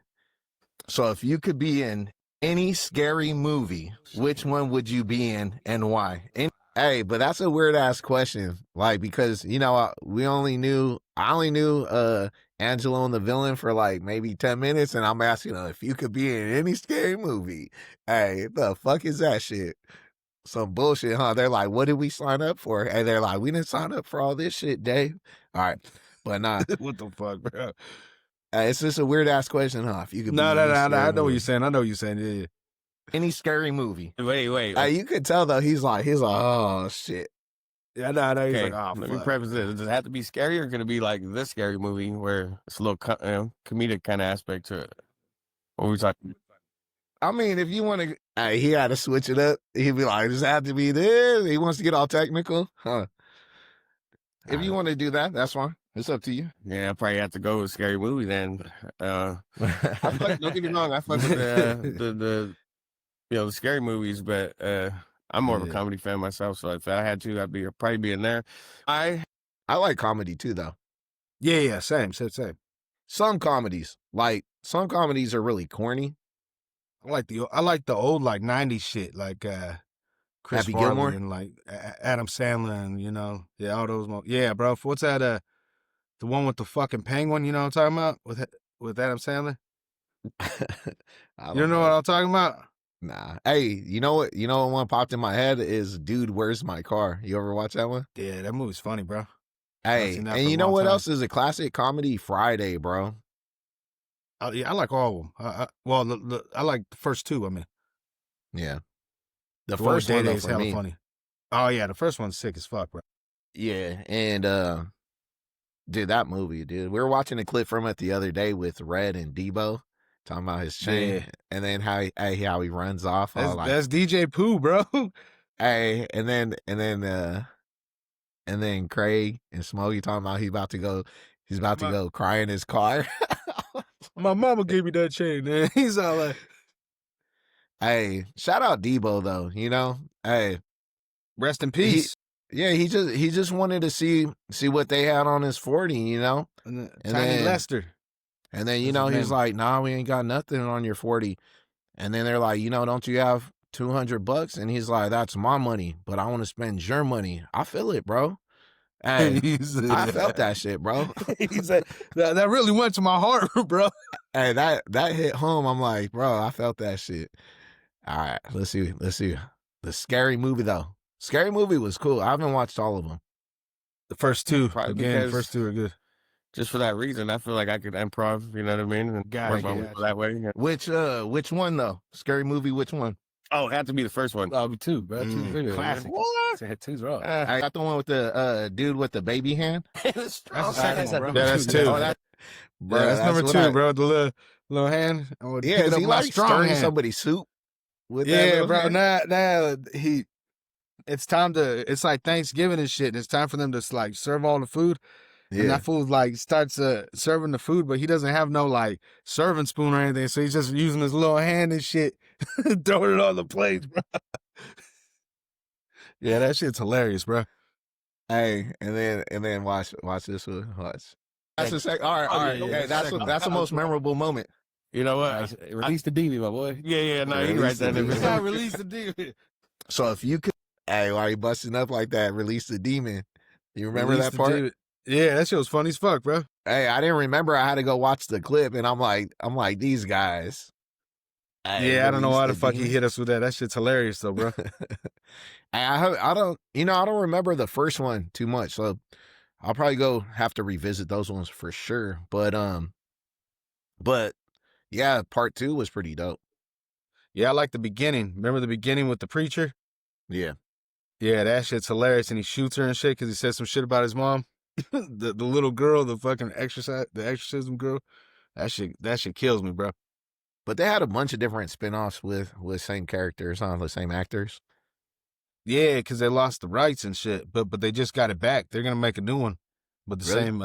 So if you could be in any scary movie, which one would you be in and why? Hey, but that's a weird ass question. Like, because, you know, I only knew Angelo and the villain for like maybe 10 minutes. And I'm asking if you could be in any scary movie. Hey, the fuck is that shit? Some bullshit, huh? They're like, what did we sign up for? And they're like, we didn't sign up for all this shit, Dave. All right. But nah. What the fuck, bro? It's just a weird ass question, huh? If you could No, I know what you're saying. I know what you're saying. Yeah. Any scary movie. Wait. You could tell though, he's like, oh shit. Yeah, no. He's okay, like, oh, let fuck. me preface this. Does it have to be scary or can it be like this scary movie where it's a little comedic kind of aspect to it? What are we talking? I mean, if you want to, he had to switch it up. He'd be like, does it have to be this? He wants to get all technical, huh? If you want to do that, that's fine. It's up to you. Yeah, I probably have to go with scary movie then. Don't get me wrong, I fuck with the the scary movies, but I'm more of a comedy fan myself. So if I had to, I'd probably be in there. I like comedy too, though. Yeah, same. Some comedies are really corny. I like the old like 90s shit, like Chris Happy Farley Gilmore and like Adam Sandler and, you know, all those. Yeah, bro. What's that? The one with the fucking penguin, you know what I'm talking about? With Adam Sandler? You don't know what I'm talking about? Nah. Hey, you know what one popped in my head is Dude, Where's My Car? You ever watch that one? Yeah, that movie's funny, bro. Hey, and you know what else is a classic comedy? Friday, bro. I like all of them. I like the first two, I mean. Yeah. The first one is hella funny. Oh, yeah, the first one's sick as fuck, bro. Yeah, and dude, that movie, dude. We were watching a clip from it the other day with Red and Debo talking about his chain, and then how he runs off. That's DJ Pooh, bro. Hey, and then Craig and Smokey talking about he's about to go cry in his car. My mama gave me that chain, man. He's all like, hey, shout out Debo though, Hey, rest in peace. He just wanted to see what they had on his 40, And And Tiny then- Lester. And then, That's his he's name. like, nah, we ain't got nothing on your 40. And then they're like, don't you have $200? And he's like, that's my money, but I want to spend your money. I feel it, bro. Hey, I felt that shit, bro. He said, that really went to my heart, bro. Hey, that hit home. I'm like, bro, I felt that shit. All right, let's see. The Scary Movie, though. Scary Movie was cool. I haven't watched all of them. The first two, Probably again, the because- first two are good. Just for that reason, I feel like I could improv. You know what I mean? And Got work it, my got way it. that way. Which one though? Scary Movie, which one? Oh, it had to be the first one. Oh, two, bro. Two video, classic. man. What? Said two's wrong. I got the one with the dude with the baby hand. That's the second second one, one, bro. Yeah, that's two. Oh, Bro, that's number what two, bro. The little hand. Oh, Yeah, pick it is up he with my like strong stirring hand. somebody's soup? With that Yeah, little bro. hand? Now it's like Thanksgiving and shit. And it's time for them to like serve all the food. And Yeah. that fool like starts serving the food, but he doesn't have no like serving spoon or anything. So he's just using his little hand and shit, throwing it on the plate, bro. Yeah, that shit's hilarious, bro. Hey, and then watch this one. Watch. That's the second. All right. yeah, Okay, that's the most memorable moment. You know what? Release the DV, my boy. Yeah. No, you Release right the there. demon. Release the demon. So if you could, hey, why you busting up like that? Release the demon. You remember that part? Yeah, that shit was funny as fuck, bro. Hey, I didn't remember. I had to go watch the clip, and I'm like these guys. Hey, Yeah, I don't know release why the fuck demon. he hit us with that. That shit's hilarious, though, bro. I don't remember the first one too much, so I'll probably have to revisit those ones for sure. But yeah, part 2 was pretty dope. Yeah, I like the beginning. Remember the beginning with the preacher? Yeah. Yeah, that shit's hilarious. And he shoots her and shit because he said some shit about his mom. the little girl, the fucking exorcism girl. That shit kills me, bro. But they had a bunch of different spinoffs with same characters, the same actors. Yeah, because they lost the rights and shit. But they just got it back. They're gonna make a new one with the Really? same.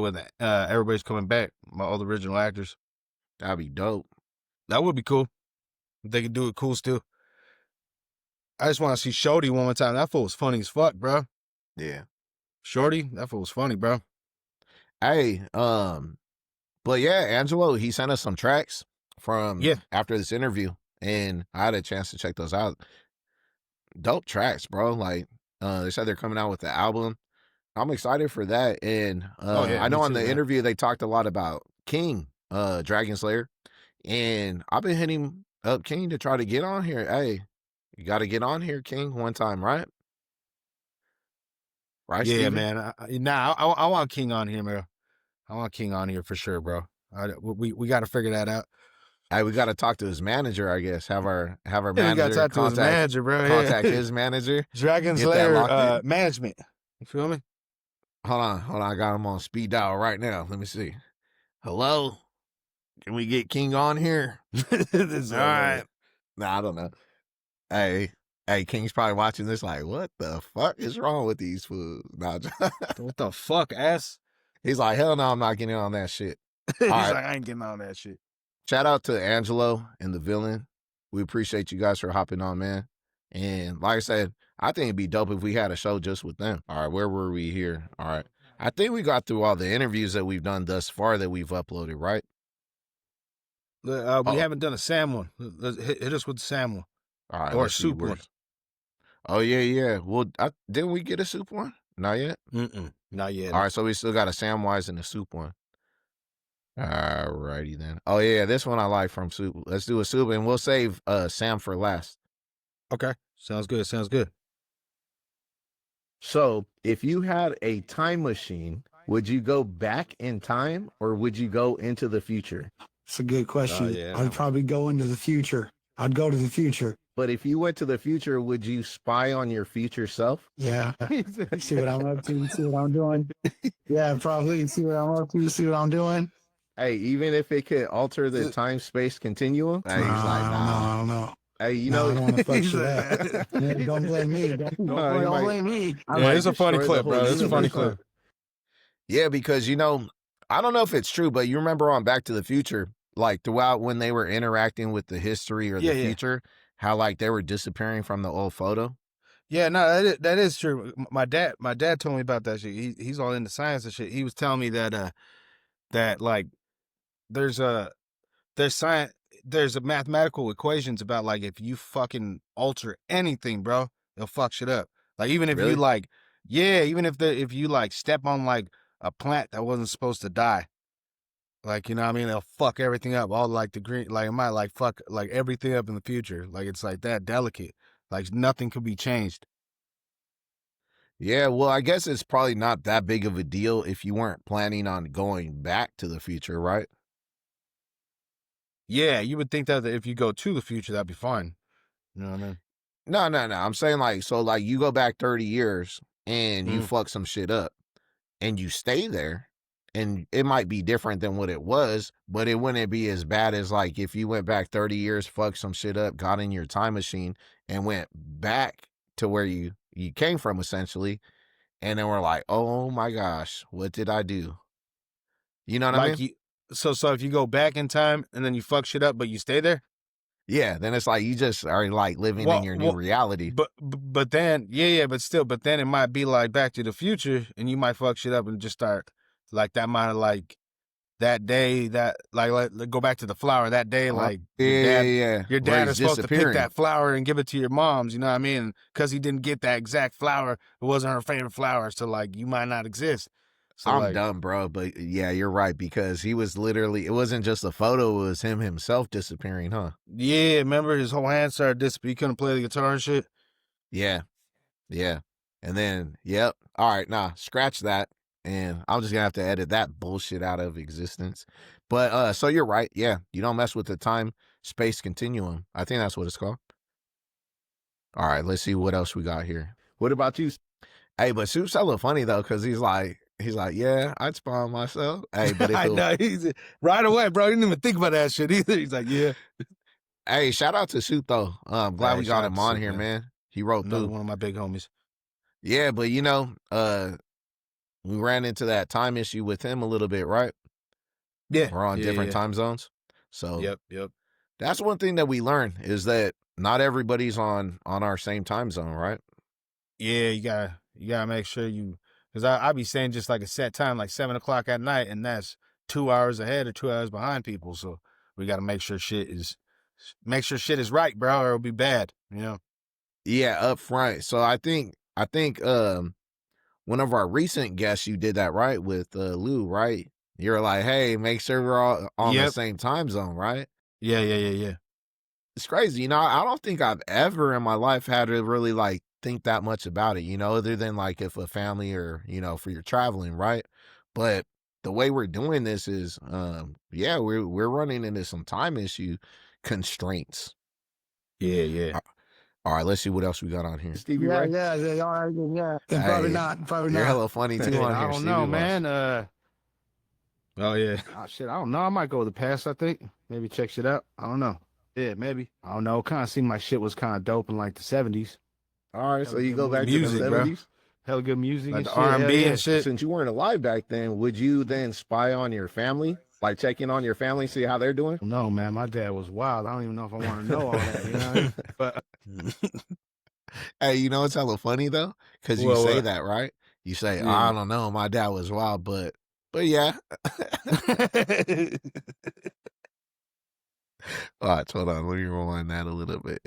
With everybody's coming back. All the original actors. That'd be dope. That would be cool. If they could do it cool still. I just want to see Shorty one more time. That fool was funny as fuck, bro. Yeah. Shorty, that fool was funny, bro. Hey, but yeah, Angelo, he sent us some tracks from after this interview, and I had a chance to check those out. Dope tracks, bro. Like, they said they're coming out with the album. I'm excited for that. And I know on the interview they talked a lot about King, Dragon Slayer, and I've been hitting up King to try to get on here. Hey, you got to get on here, King, one time, right? Right, Yeah, Steven? man. I want King on here, man. I want King on here for sure, bro. We got to figure that out. Hey, we got to talk to his manager, I guess. Have our Yeah, we manager got to talk to his manager, bro. contact Yeah. his manager. Dragon Get that locked Slayer in. management. You feel me? Hold on. I got him on speed dial right now. Let me see. Hello? Can we get King on here? All right. Nah, I don't know. Hey, King's probably watching this like, what the fuck is wrong with these fools? Nah, What the fuck, ass? he's like, hell no, I'm not getting on that shit. He's right. like, I ain't getting on that shit. Shout out to Angelo and the villain. We appreciate you guys for hopping on, man. And like I said, I think it'd be dope if we had a show just with them. All right, where were we here? All right. I think we got through all the interviews that we've done thus far that we've uploaded, right? We haven't done a Sam one. Hit us with the Sam one. All right. Or let's see, soup one. where's- Oh, yeah. Well, didn't we get a soup one? Not yet? Not yet. All right, so we still got a Samwise and a soup one. All righty then. Oh, yeah, this one I like from soup. Let's do a soup, and we'll save Sam for last. Okay. Sounds good. So, if you had a time machine, would you go back in time or would you go into the future? It's a good question. yeah. I'd probably go into the future. I'd go to the future. But if you went to the future, would you spy on your future self? Yeah. See what I'm up to, see what I'm doing. Yeah, probably see what I'm up to, see what I'm doing. Hey, even if it could alter the time-space continuum? Hey, he's like, I don't know. Hey, you No, know, I don't want to fuck shit up. Yeah, don't blame me. Don't blame me. Yeah, it's a funny clip, bro. It's a funny clip. Yeah, because you know, I don't know if it's true, but you remember on Back to the Future, like throughout when they were interacting with the history or the future, how like they were disappearing from the old photo. Yeah, no, that is true. My dad told me about that shit. He's all into science and shit. He was telling me that that like there's science, there's a mathematical equations about like if you fucking alter anything, bro, it'll fuck shit up. Like even if you like, even if you like step on like a plant that wasn't supposed to die, like you know what I mean, it'll fuck everything up. All like the green, like it might like fuck like everything up in the future. Like it's like that delicate. Like nothing could be changed. Yeah, well, I guess it's probably not that big of a deal if you weren't planning on going back to the future, right? Yeah, you would think that if you go to the future, that'd be fine. You know what I mean? No. I'm saying like, so like you go back 30 years and you fuck some shit up and you stay there, and it might be different than what it was, but it wouldn't be as bad as like if you went back 30 years, fucked some shit up, got in your time machine and went back to where you came from essentially. And then we're like, oh my gosh, what did I do? You know what I mean? So if you go back in time and then you fuck shit up, but you stay there? Yeah, then it's like you just are like living in your new reality. But then, but then it might be like Back to the Future, and you might fuck shit up and just start like that might have like that day that like go back to the flower that day, like your dad is supposed to pick that flower and give it to your moms, you know what I mean? Because he didn't get that exact flower, it wasn't her favorite flower, so like you might not exist. So I'm dumb, bro, but yeah, you're right, because he was literally, it wasn't just a photo, it was him himself disappearing, huh? Yeah, remember his whole hand started disappearing, he couldn't play the guitar and shit? Yeah. And then, yep. All right, scratch that. And I'm just gonna have to edit that bullshit out of existence. But so you're right, yeah. You don't mess with the time-space continuum. I think that's what it's called. All right, let's see what else we got here. What about you? Hey, but Soup's hella funny though, because he's like, yeah, I'd spawn myself. Hey, but I know, he's right away, bro. He didn't even think about that shit either. He's like, yeah. Hey, shout out to Soup though. I'm glad we got him on here, man. He wrote through. One of my big homies. Yeah, but you know, we ran into that time issue with him a little bit, right? Yeah. We're on different time zones. So Yep. That's one thing that we learned, is that not everybody's on our same time zone, right? Yeah, you gotta make sure you, because I be saying just like a set time, like 7 o'clock at night, and that's 2 hours ahead or 2 hours behind people. So we gotta make sure shit is right, bro, or it'll be bad, you know? Yeah, up front. So I think one of our recent guests, you did that, right, with Lou, right? You're like, hey, make sure we're all on the same time zone, right? Yeah. It's crazy. You know, I don't think I've ever in my life had to really like think that much about it, you know, other than like if a family or, you know, for your traveling, right? But the way we're doing this is, we're running into some time issue constraints. Yeah. All right, let's see what else we got on here. Stevie Ray? Yeah. All right, yeah. Hey, probably not. You're hella funny too on here, I don't know, man. Oh, yeah. Oh, shit, I don't know. I might go with the past, I think. Maybe check shit out. I don't know. Yeah, maybe. I don't know. Kind of seemed like shit was kind of dope in like the 70s. All right, so you go back music, to the 70s? Bro. Hella good music, like and the R&B and shit. Since you weren't alive back then, would you then spy on your family? Like check in on your family, see how they're doing? No, man, my dad was wild. I don't even know if I want to know all that, you know what I mean? But hey, you know it's hella funny though? Because you say that, right? You say, I don't know, my dad was wild, but yeah. All right, hold on, let me rewind that a little bit.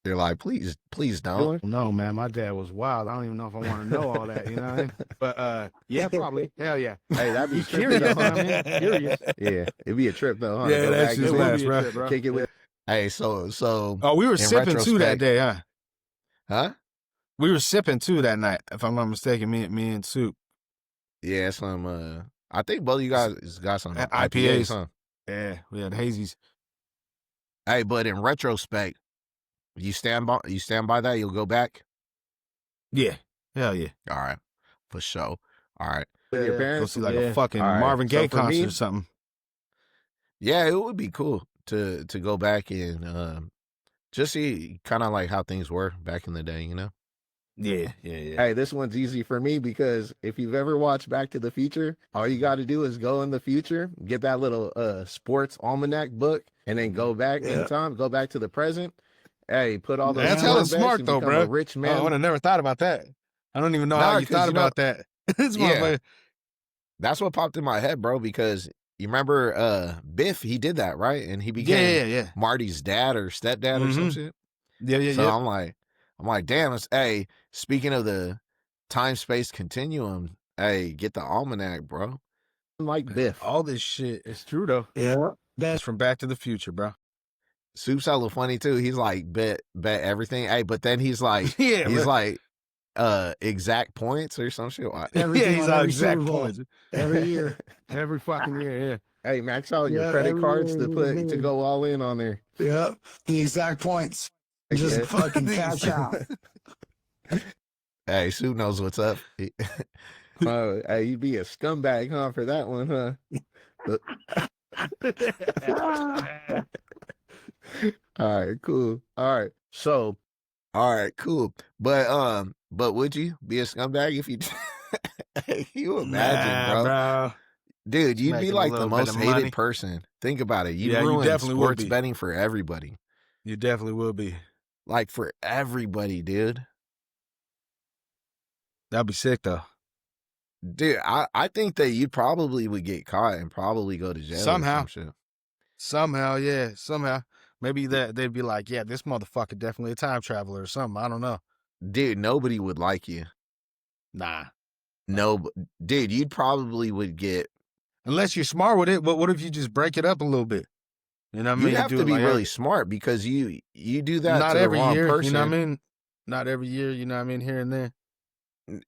They're like, please don't. No, man, my dad was wild. I don't even know if I want to know all that, you know what I mean? But yeah, probably. Hell yeah. Hey, that'd be curious, huh? Curious. Yeah, it'd be a trip though, huh? Yeah, that's just last, bro. Kick it with. Hey, so. Oh, we were sipping too that day, huh? Huh? We were sipping too that night, if I'm not mistaken. Me and Soup. Yeah, some. I think both of you guys got some IPAs, huh? Yeah, we had hazies. Hey, but in retrospect, you stand by that? You'll go back? Yeah. Hell yeah. All right. For sure. All right. With your parents? Go see like a fucking Marvin Gaye concert or something. Yeah, it would be cool to go back and Just see kind of like how things were back in the day, you know? Yeah. Hey, this one's easy for me because if you've ever watched Back to the Future, all you got to do is go in the future, get that little sports almanac book, and then go back in time, go back to the present. Hey, put all those That's hella sport bets smart and though, become bro. a rich I man. would have never thought about that. I don't even know how you 'cause, thought you know, about that. This yeah. motherfucker. That's what popped in my head, bro, because you remember Biff, he did that, right? And he became Yeah. Marty's dad or stepdad or some shit. Yeah. So I'm like, damn, hey, speaking of the time-space continuum, hey, get the almanac, bro. Like Biff. All this shit. It's true though. Yeah. That's from Back to the Future, bro. Soup's hella funny too. He's like, bet everything. Hey, but then he's like, Yeah, he's bro. like, exact points or some shit. Everything he's on on every exact Super Bowl, points. every year. Every fucking year, yeah. Hey, max out your Yeah, credit every cards year to he's to big. go all in on there. Yep. The exact points. Just Yeah. fucking cash out. Hey, Soup knows what's up. Hey, you'd be a scumbag, huh, for that one, huh? All right, cool. All right. So, all right, cool. But would you be a scumbag if you you imagine, bro. Dude, you'd be Making a like the little bit most of hated money. person. Think about it. You'd Yeah, you ruin definitely would sports be. betting for everybody. You definitely will be. Like for everybody, dude. That'd be sick though. Dude, I think that you probably would get caught and probably go to jail Somehow. or some shit. Somehow, yeah. Somehow. Maybe they'd be like, yeah, this motherfucker definitely a time traveler or something. I don't know. Dude, nobody would like you. Nah. No, dude, you'd probably would get. Unless you're smart with it, but what if you just break it up a little bit? You know what I mean? You'd have do to it be like really smart because you do that not to the every wrong year, person. you know what I mean? Not every year, you know what I mean, here and there.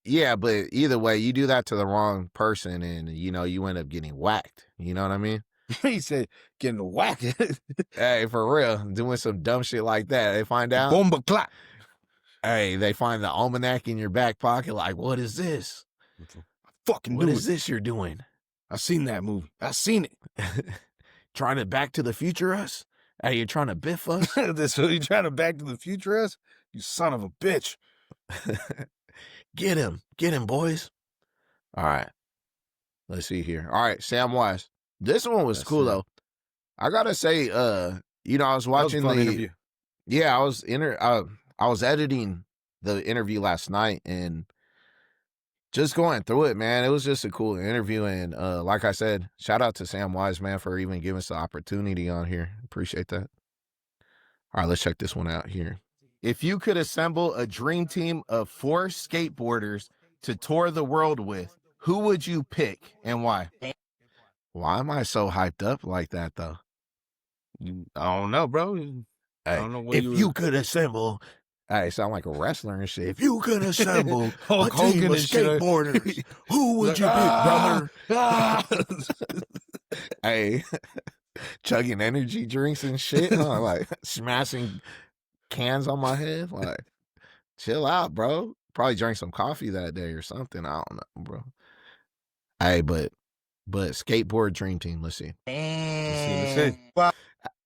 Yeah, but either way, you do that to the wrong person and, you end up getting whacked. You know what I mean? He said, getting whacked. Hey, for real, doing some dumb shit like that. They find out. Bomba clap. Hey, they find the almanac in your back pocket. Like, what is this? Fucking What do is it. this you're doing? I seen that movie. I seen it. Trying to Back to the Future us? Hey, you're trying to Biff us? This you trying to Back to the Future us? You son of a bitch. Get him, boys. All right, let's see here. All right, Samwise. This one was cool though. I gotta say, I was watching the interview. Yeah, I was editing the interview last night and just going through it, man. It was just a cool interview, and like I said, shout out to Samwise, man, for even giving us the opportunity on here. Appreciate that. All right, let's check this one out here. If you could assemble a dream team of 4 skateboarders to tour the world with, who would you pick and why? Why am I so hyped up like that, though? I don't know, bro. Hey, I don't know what if you could assemble, I sound like a wrestler and shit. If you could assemble a team of skateboarders, who would you pick, brother? Hey, chugging energy drinks and shit, huh? Like smashing cans on my head. Like, chill out, bro. Probably drank some coffee that day or something. I don't know, bro. Hey, but skateboard dream team. Let's see. Let's see. Well,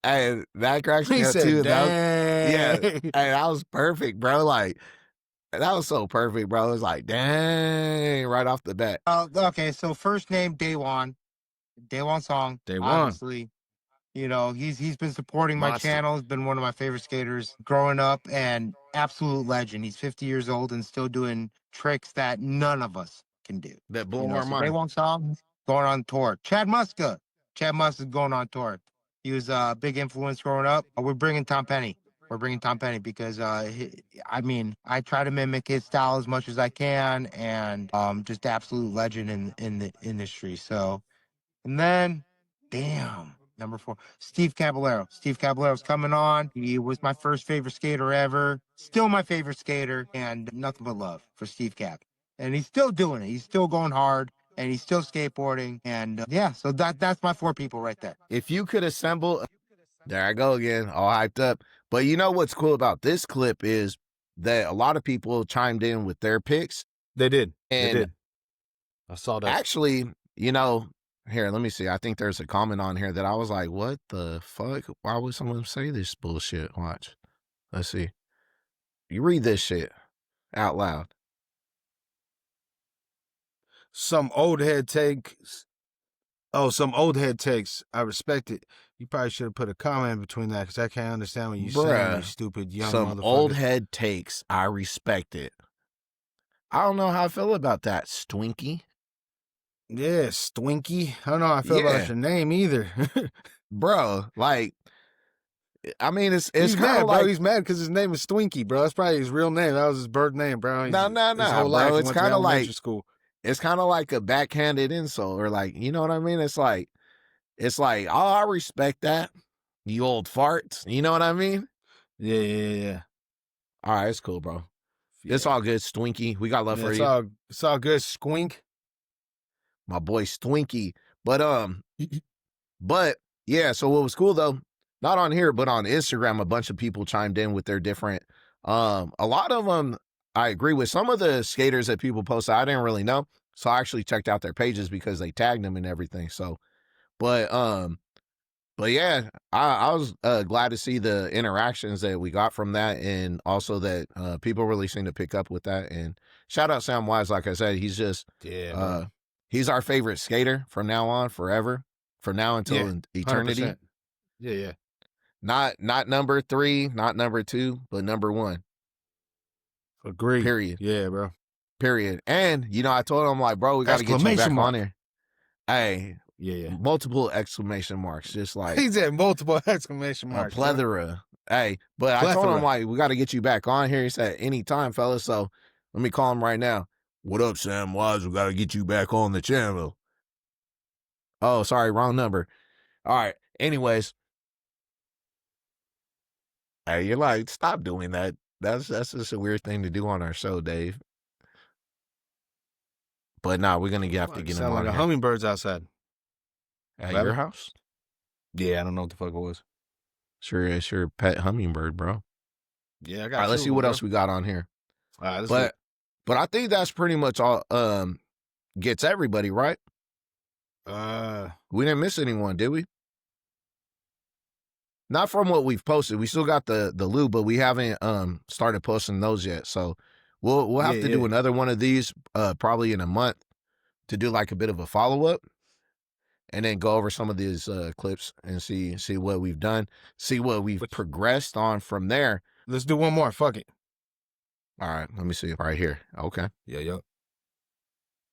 Hey, that cracks me up too. Hey, that was perfect, bro. Like, that was so perfect, bro. It was like, dang, right off the bat. Okay, so first name Daywan Song. Daywan. Obviously, he's been supporting my Monster. channel. He's been one of my favorite skaters growing up, and absolute legend. He's 50 years old and still doing tricks that none of us can do. That blew our So mind. Daywan Song going on tour. Chad Muska is going on tour. He was a big influence growing up. We're bringing Tom Penny. Because I try to mimic his style as much as I can, and just absolute legend in the industry. So, and then, damn, number 4, Steve Caballero. Steve Caballero's coming on. He was my first favorite skater ever. Still my favorite skater, and nothing but love for Steve Cab. And he's still doing it. He's still going hard. And he's still skateboarding, and so that's my 4 people right there. If you could assemble, there I go again, all hyped up. But you know what's cool about this clip is that a lot of people chimed in with their picks. They did. And I saw that. Actually, here, let me see. I think there's a comment on here that I was like, what the fuck? Why would someone say this bullshit? Watch. Let's see. You read this shit out loud. Some old head takes. Oh, some old head takes. I respect it. You probably should have put a comment between that because I can't understand what you're saying, you stupid young some motherfucker. old head takes. I respect it. I don't know how I feel about that, Stinky. Yeah, Stinky. I don't know how I feel about your name either. Bro, like, I mean, it's he's kind mad, of like... bro. He's mad because his name is Stinky, bro. That's probably his real name. That was his birth name, bro. No, his whole life, bro. It's kind of like... school. It's kind of like a backhanded insult, or like, you know what I mean? It's like, oh, I respect that, you old farts. You know what I mean? Yeah. All right, it's cool, bro. Yeah. It's all good, Stinky. We got love for you. It's all good, Squink. My boy Stinky. But yeah, so what was cool though, not on here, but on Instagram, a bunch of people chimed in with their different, a lot of them I agree with. Some of the skaters that people posted, I didn't really know. So I actually checked out their pages because they tagged them and everything. So, but yeah, I was glad to see the interactions that we got from that. And also that people really seem to pick up with that. And shout out Sam Wise. Like I said, he's just, he's our favorite skater from now on, forever, from now until eternity. 100%. Yeah. Not number 3, not number 2, but number 1. Agree. Period. Yeah, bro. Period. And, you know, I told him, like, bro, we got to get you back on there. Hey. Yeah. Multiple exclamation marks. Just like. He said multiple exclamation marks. A plethora. Bro. Hey. But I told him, like, we got to get you back on here. He said, anytime, fellas. So let me call him right now. What up, Sam Wise? We got to get you back on the channel. Oh, sorry. Wrong number. All right. Anyways. Hey, you're like, stop doing that. That's just a weird thing to do on our show, Dave. But nah, we're gonna have to get him on. Sound like a hummingbird's outside. At your house? Yeah, I don't know what the fuck it was. Sure, it's your pet hummingbird, bro. Yeah, I got. All right, let's see what else we got on here. All right, but I think that's pretty much all. Gets everybody right. We didn't miss anyone, did we? Not from what we've posted. We still got the lube, but we haven't started posting those yet. So we'll have to do another one of these probably in a month to do like a bit of a follow-up and then go over some of these clips and see what we've done, see what we've progressed on from there. Let's do one more. Fuck it. All right, let me see right here. Okay. Yeah.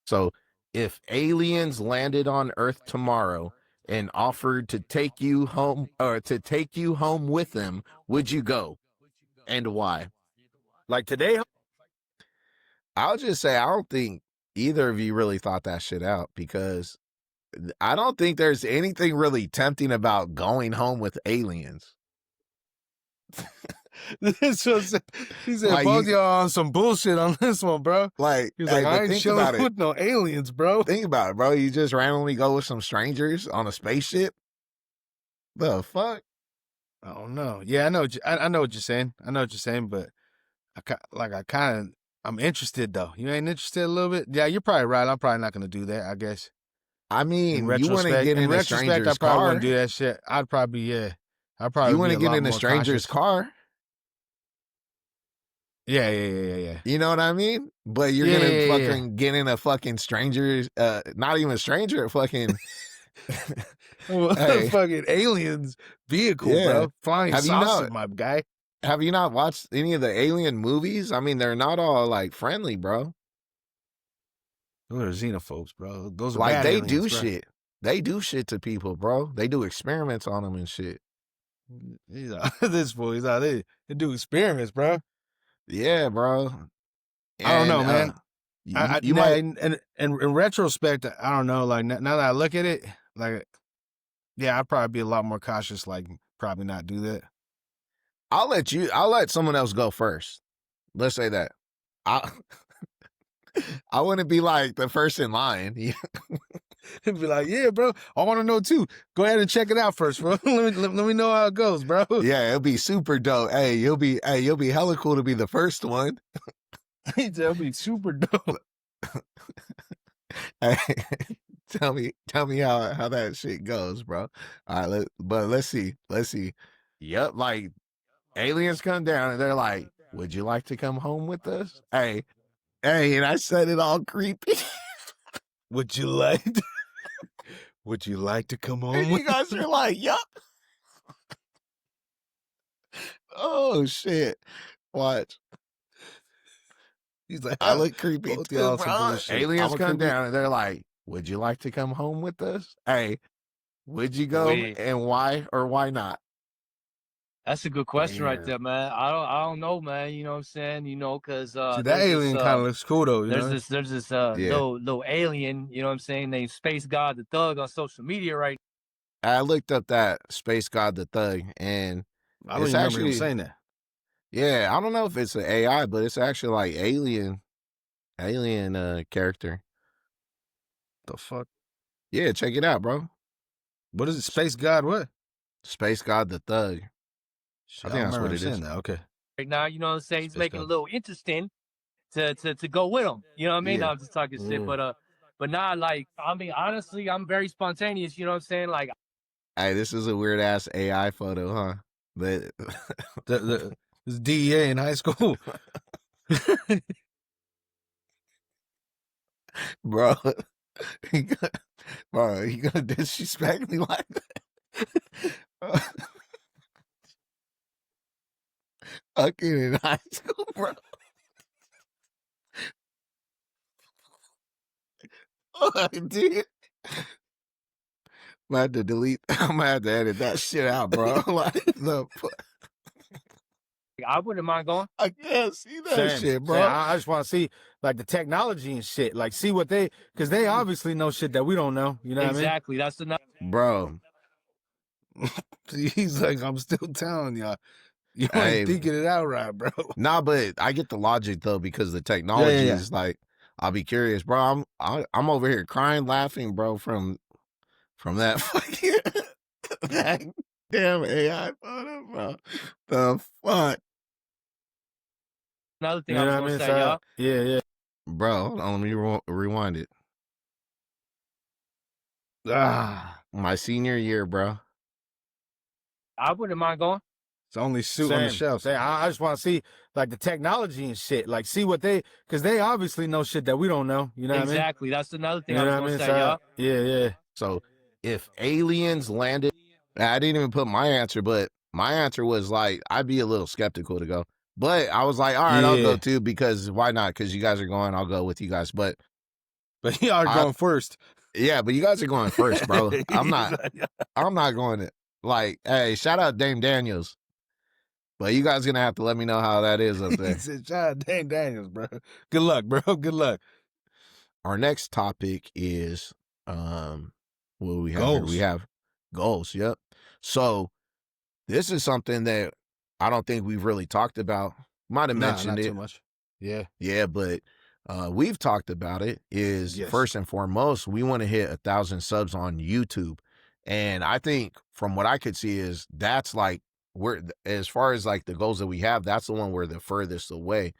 So if aliens landed on Earth tomorrow and offered to take you home with them, would you go? And why? Like today? I'll just say I don't think either of you really thought that shit out because I don't think there's anything really tempting about going home with aliens. He said like, both y'all on some bullshit on this one, bro. Like, he was like, I ain't chilling with no aliens, bro. Think about it, bro. You just randomly go with some strangers on a spaceship. The fuck? I don't know. Yeah, I know what you're saying. But I'm interested though. You ain't interested a little bit? Yeah, you're probably right. I'm probably not gonna do that, I guess. I mean, you want to get in a stranger's I probably wouldn't do that shit. I'd probably you want to get in a stranger's car. Yeah. You know what I mean? But you're gonna fucking get in a fucking stranger's, not even a stranger, fucking fucking aliens vehicle, bro. Flying saucer, my guy. Have you not watched any of the alien movies? I mean, they're not all like friendly, bro. Those are xenophobes, bro. Those are like bad they aliens, do bro. shit. They do shit to people, bro. They do experiments on them and shit. This fool, they do experiments, bro. Yeah, bro. And, I don't know, man. You might, in retrospect, I don't know. Like now that I look at it, like, yeah, I'd probably be a lot more cautious. Like, probably not do that. I'll let someone else go first. Let's say that. I wouldn't be like the first in line. It'd be like, yeah, bro, I want to know too. Go ahead and check it out first, bro. let me know how it goes, bro. Yeah, it'll be super dope. Hey, you'll be hella cool to be the first one. It'll be super dope. Hey, tell me how that shit goes, bro. All right, let's see. Yep, like aliens come down and they're like, "Would you like to come home with us?" Hey, and I said it all creepy. Would you like? Would you like to come home? And you guys are like, "Yup." Oh shit! Watch. He's like, I look creepy both too, y'all some bro. bullshit. Aliens I'm a come creepy- down and they're like, "Would you like to come home with us?" Hey, would you go Wait. and why or why not? That's a good question right Damn. there, man. I don't know, man. You know what I'm saying? You know, because See, that there's alien this, kind of looks cool though. You there's know? this Yeah. little alien, you know what I'm saying, named Space God the Thug on social media right I looked up that Space God the Thug, and I don't it's even remember him actually saying that. yeah. I don't know if it's an AI, but it's actually like alien character. The fuck? Yeah, check it out, bro. What is it? Space God? What? Space God the Thug. Shit, I think that's remember what him it saying is. that. Okay. now. You know what I'm saying? He's Space making it God. a little interesting to go with him. You know what I mean? Yeah. No, I'm just talking shit, Yeah. but now, like, I mean, honestly, I'm very spontaneous. You know what I'm saying? Like, Hey, this is a weird ass AI photo, huh? But This DEA in high school. bro, he gonna disrespect me like that. Fucking in high school, bro. Oh, I did. I'm gonna have to delete. I'm gonna have to edit that shit out, bro. Like the, I wouldn't mind going. I can't see that Same, shit, bro. same. I just want to see like the technology and shit. Like see what because they obviously know shit that we don't know. You know what Exactly. That's the Bro, I mean? He's like, I'm still telling y'all, you Hey. ain't thinking it out right, bro. nah, but I get the logic though because the technology yeah. is like. I'll be curious, bro. I'm over here crying, laughing, bro, from that fucking that damn AI photo, bro. The fuck, another thing You I know was what I gonna mean? say, So, y'all. yeah. bro? Hold on, let me rewind it. My senior year, bro. I wouldn't mind going. It's only suit on the Same. shelf. Say, I just want to see like the technology and shit. Like see what because they obviously know shit that we don't know. You know what I mean? Exactly. That's another thing You I know was what I gonna mean? say, y'all. Yeah. So if aliens landed, I didn't even put my answer, but my answer was like I'd be a little skeptical to go. But I was like, all right, I'll go Yeah. too because why not? Because you guys are going, I'll go with you guys. But you are going first. yeah, but you guys are going first, bro. I'm not. He's I'm not going to like. Hey, shout out Dame Daniels. But you guys gonna have to let me know how that is up He there. said, "Shout out Dane Daniels, bro. Good luck, bro. Good luck." Our next topic is what do we have Goals. here? We have goals. Yep. So this is something that I don't think we've really talked about. Might have mentioned not it. too much. Yeah. Yeah, but we've talked about it. Is Yes. first and foremost, we want to hit 1,000 subs on YouTube, and I think from what I could see is that's like we're as far as like the goals that we have, that's the one we're the furthest away.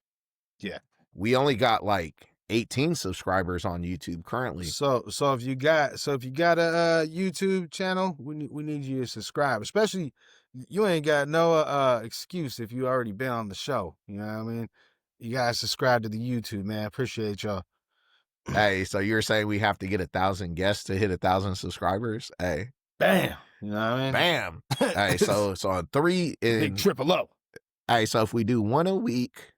Yeah. We only got like 18 subscribers on YouTube currently. So if you got a YouTube channel, we need you to subscribe. Especially you ain't got no excuse if you already been on the show. You know what I mean? You guys subscribe to the YouTube, man. Appreciate y'all. Hey, so you're saying we have to get 1,000 guests to hit 1,000 subscribers? Hey, Bam. You know what I mean? bam. Hey, so on 3 in Big triple up. Hey, so if we do one a week,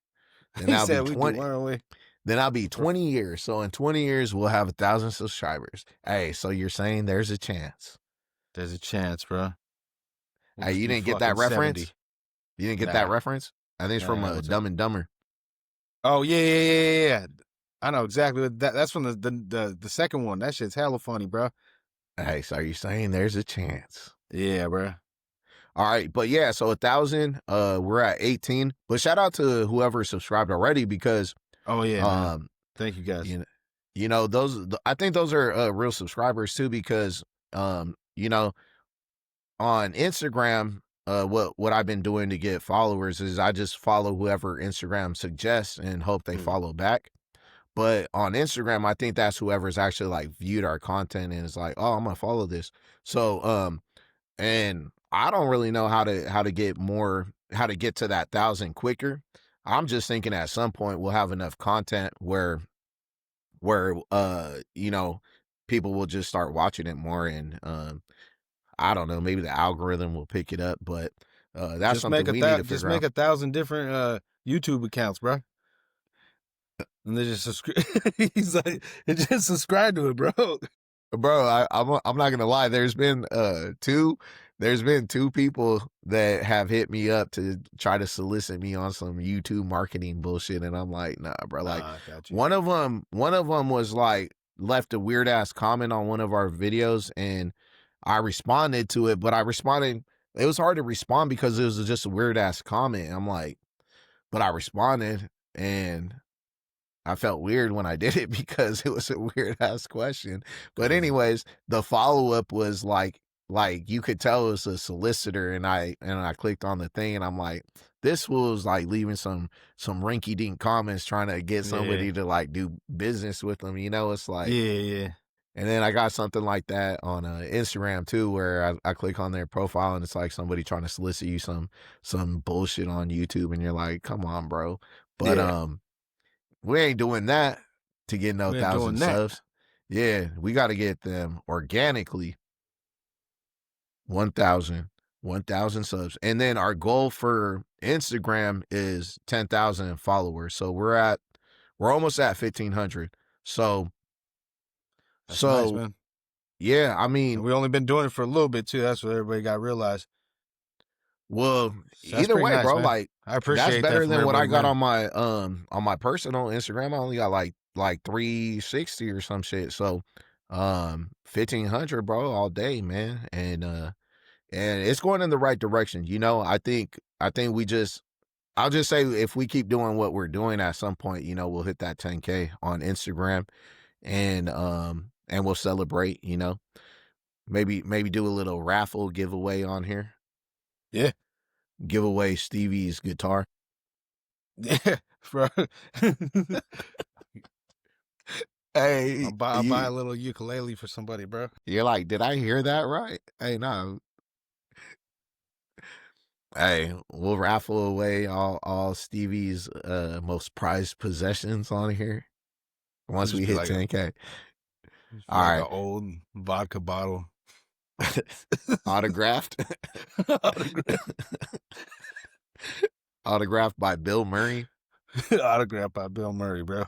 then He that'll said be we 20. do one away. Then I'll be 20 years. So in 20 years, we'll have 1,000 subscribers. Hey, so you're saying there's a chance? There's a chance, bro. Hey, you didn't get that reference? 70. You didn't get that reference? I think it's from what's Dumb and Dumber. Oh yeah. I know exactly what that's from the second one. That shit's hella funny, bro. Hey, so you're saying there's a chance? Yeah, bro. All right, but yeah, so 1,000. We're at 18. But shout out to whoever subscribed already because Oh yeah, man. Thank you guys. you know I think those are real subscribers too because you know on Instagram. What I've been doing to get followers is I just follow whoever Instagram suggests and hope they follow back. But on Instagram, I think that's whoever's actually like viewed our content and is like, oh, I'm gonna follow this. So and I don't really know how to get more how to get to that 1,000 quicker. I'm just thinking at some point we'll have enough content where you know, people will just start watching it more, and I don't know, maybe the algorithm will pick it up, but that's just something we need to just figure make out. 1,000 different YouTube accounts, bro. And they just subscribe. He's like, just subscribe to it, bro. Bro, I'm not gonna lie. There's been two people that have hit me up to try to solicit me on some YouTube marketing bullshit, and I'm like, nah, bro. Like, one of them was like left a weird ass comment on one of our videos, and I responded to it, but it was hard to respond because it was just a weird ass comment. I'm like, but I responded, and I felt weird when I did it because it was a weird ass question. But anyways, the follow up was like you could tell it was a solicitor, and I clicked on the thing, and I'm like, this was like leaving some rinky dink comments trying to get somebody to like do business with them. You know, it's like, yeah. And then I got something like that on Instagram too, where I click on their profile, and it's like somebody trying to solicit you some bullshit on YouTube, and you're like, come on, bro. But we ain't doing that to get no 1,000 subs. Yeah, we got to get them organically 1,000 subs. And then our goal for Instagram is 10,000 followers. So we're almost at 1,500. So that's nice, man. Yeah, I mean, and we only been doing it for a little bit too. That's what everybody got to realize. Well, either way, nice, bro, man. Like, I appreciate that's better than what I got man. on my personal Instagram. I only got like 360 or some shit. So 1,500, bro, all day, man. And it's going in the right direction. You know, I think I'll just say, if we keep doing what we're doing, at some point, you know, we'll hit that 10K on Instagram, and we'll celebrate, you know. Maybe do a little raffle giveaway on here. Yeah. Give away Stevie's guitar. Yeah, bro. Hey, I'll buy a little ukulele for somebody, bro. You're like, did I hear that right? Hey, no. Hey, we'll raffle away all Stevie's most prized possessions on here once we hit 10K. All right. An old vodka bottle. Autographed. Autographed by Bill Murray. Autographed by Bill Murray, bro.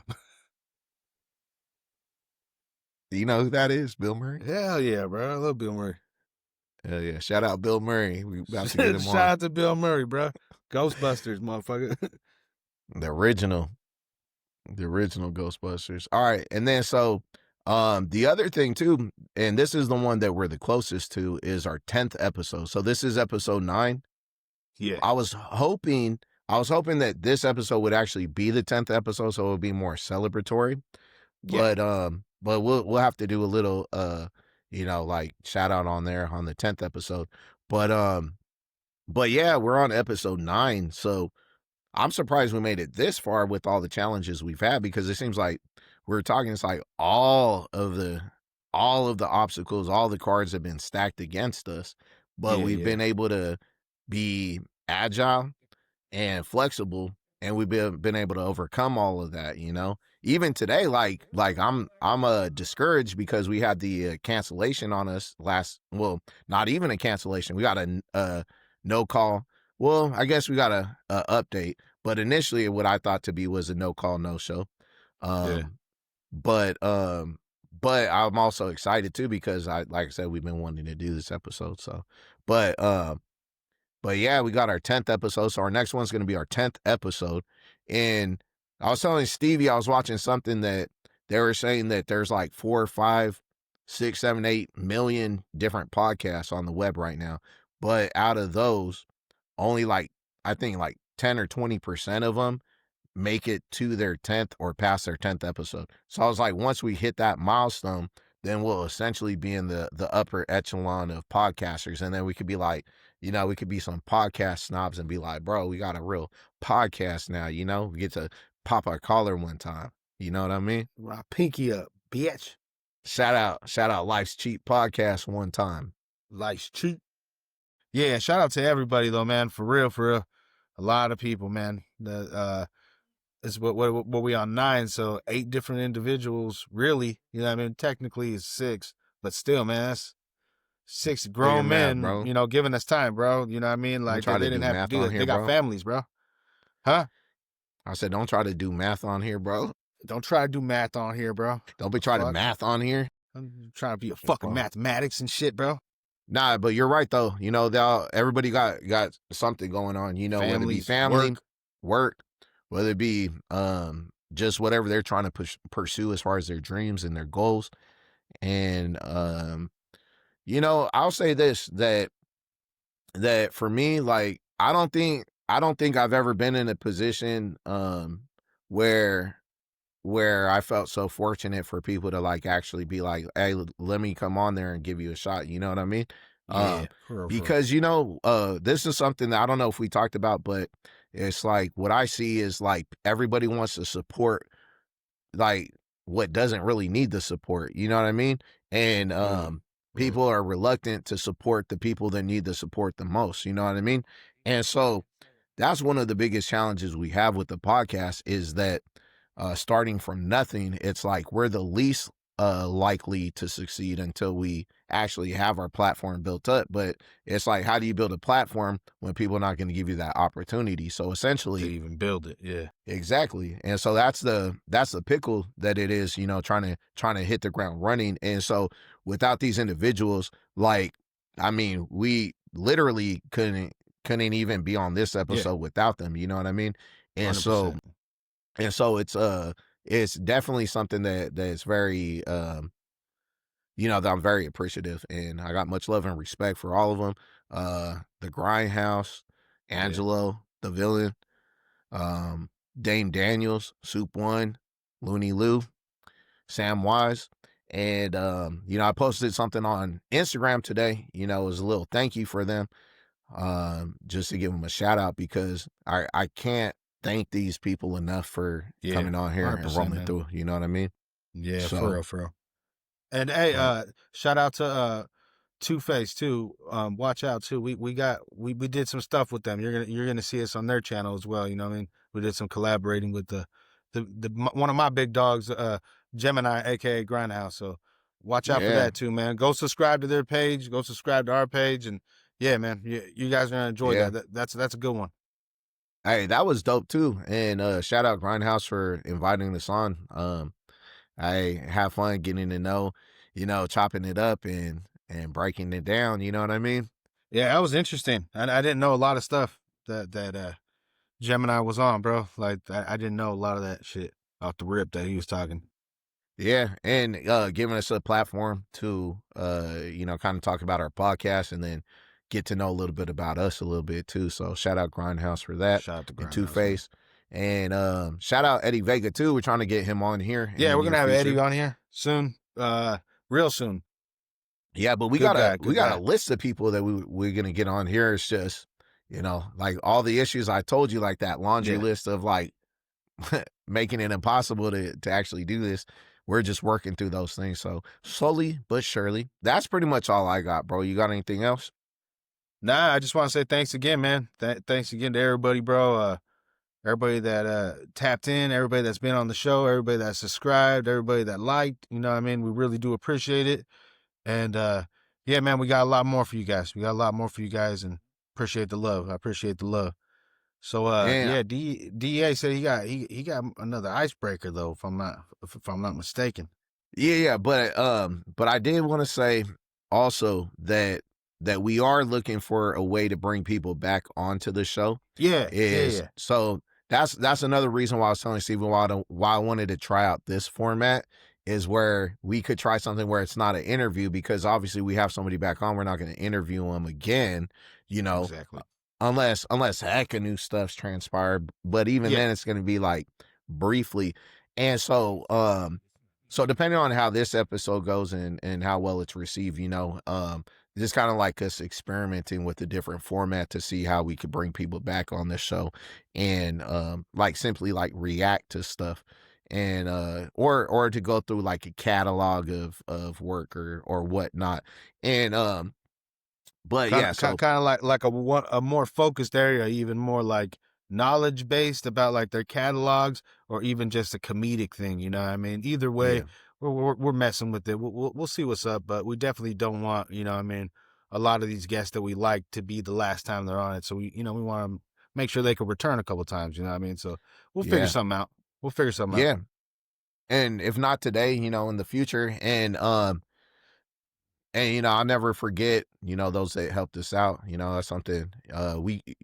Do you know who that is, Bill Murray? Hell yeah, bro. I love Bill Murray. Hell yeah. Shout out Bill Murray. We about to get him on. Shout out to Bill Murray, bro. Ghostbusters, motherfucker. The original Ghostbusters. All right. And then so the other thing too, and this is the one that we're the closest to, is our 10th episode. So this is episode 9. Yeah. I was hoping that this episode would actually be the 10th episode, so it would be more celebratory. Yeah. But we'll have to do a little you know, like, shout out on there on the 10th episode. But yeah, we're on episode 9. So I'm surprised we made it this far with all the challenges we've had, because it seems like we're talking, it's like all of the obstacles, all the cards have been stacked against us, but we've been able to be agile and flexible, and we've been able to overcome all of that, you know. Even today, like I'm discouraged because we had the cancellation on us not even a cancellation. We got a no call. Well, I guess we got a update, but initially what I thought to be was a no call, no show. But I'm also excited too, because like I said, we've been wanting to do this episode. So, but yeah, we got our 10th episode. So our next one's going to be our 10th episode. And I was telling Stevie, I was watching something that they were saying that there's like 4 or 5, 6, 7, 8 million different podcasts on the web right now. But out of those, only I think 10 or 20% of them make it to their 10th or past their 10th episode. So I was like, once we hit that milestone, then we'll essentially be in the upper echelon of podcasters. And then we could be like, you know, we could be some podcast snobs and be like, bro, we got a real podcast now, you know? We get to pop our collar one time. You know what I mean? My pinky up, bitch. Shout out Life's Cheap podcast one time. Life's Cheap. Yeah, shout out to everybody though, man. For real. A lot of people, man. It's what we on 9, so 8 different individuals, really. You know what I mean? Technically it's 6, but still, man, that's 6 grown math, men, bro. you know, giving us time, bro. You know what I mean? Don't Like try they to do didn't have to math do on it. here, They got bro. families, bro. Huh? I said, don't try to do math on here, bro. Don't try to do math on here, bro. Don't be trying to math on here. I'm trying to be a fucking mathematics and shit, bro. Nah, but you're right though. You know, everybody got something going on. You know, whether it be Families, family, work, whether it be just whatever they're trying to pursue as far as their dreams and their goals. And you know, I'll say this, that for me, like I don't think I've ever been in a position where I felt so fortunate for people to like actually be like, hey, let me come on there and give you a shot. You know what I mean? Yeah, because you know, this is something that I don't know if we talked about, but it's like what I see is like everybody wants to support like what doesn't really need the support. You know what I mean? And people are reluctant to support the people that need the support the most. You know what I mean? And so that's one of the biggest challenges we have with the podcast is that starting from nothing, it's like we're the least likely to succeed until we actually have our platform built up. But it's like, how do you build a platform when people are not going to give you that opportunity? So essentially, to even build it, yeah, exactly. And so that's the pickle that it is, you know, trying to hit the ground running. And so without these individuals, like, I mean, we literally couldn't even be on this episode without them. You know what I mean? And 100%. so it's definitely something that's very you know, that I'm very appreciative, and I got much love and respect for all of them. The Grindhouse, Angelo, the Villain, Dame Daniels, Soup One, Looney Lou, Sam Wise. And you know, I posted something on Instagram today. You know, it was a little thank you for them. Just to give them a shout out, because I can't thank these people enough for coming on here and rolling through. You know what I mean? Yeah, so, for real. And hey, shout out to Two-Face too. Watch out too. We did some stuff with them. You're gonna see us on their channel as well. You know what I mean? We did some collaborating with the one of my big dogs, Gemini, aka Grindhouse. So watch out for that too, man. Go subscribe to their page. Go subscribe to our page, and yeah, man, you guys are gonna enjoy that. That's a good one. Hey, that was dope too. And shout out Grindhouse for inviting us on. I have fun getting to know, you know, chopping it up and breaking it down. You know what I mean? Yeah, that was interesting. I didn't know a lot of stuff that Gemini was on, bro. Like I didn't know a lot of that shit off the rip that he was talking. Yeah, and giving us a platform to you know, kind of talk about our podcast and then get to know a little bit about us a little bit too. So shout out Grindhouse for that. Shout out to Grindhouse, Two-Face. And shout out Eddie Vega too. We're trying to get him on here. Yeah, we're gonna have Eddie on here soon. Real soon. Yeah, but we got a list of people that we're gonna get on here. It's just, you know, like all the issues I told you, like that laundry list of like making it impossible to actually do this. We're just working through those things. So slowly but surely. That's pretty much all I got, bro. You got anything else? Nah, I just want to say thanks again, man. Thanks again to everybody, bro. Everybody that tapped in, everybody that's been on the show, everybody that subscribed, everybody that liked, you know what I mean? We really do appreciate it. And yeah, man, we got a lot more for you guys. And appreciate the love. I appreciate the love. So yeah, DEA said he got another icebreaker though, if I'm not mistaken. Yeah, but I did want to say also that we are looking for a way to bring people back onto the show. Yeah. So that's another reason why I was telling Steven why I wanted to try out this format, is where we could try something where it's not an interview, because obviously we have somebody back on, we're not going to interview them again, you know, exactly. unless heck of new stuff's transpired. But even then it's going to be like briefly. And so, so depending on how this episode goes and how well it's received, you know, just kind of like us experimenting with a different format to see how we could bring people back on the show and like simply like react to stuff, and or to go through like a catalog of work or whatnot. And but kind of like a more focused area, even more like knowledge based about like their catalogs, or even just a comedic thing. You know what I mean? Either way, Yeah. we're messing with it. We'll see what's up, but we definitely don't want, you know what I mean, a lot of these guests that we like to be the last time they're on it. So we want to make sure they can return a couple times. You know what I mean? So we'll figure Yeah. something out. We'll figure something out. Yeah. And if not today, in the future, and I'll never forget, those that helped us out. That's something,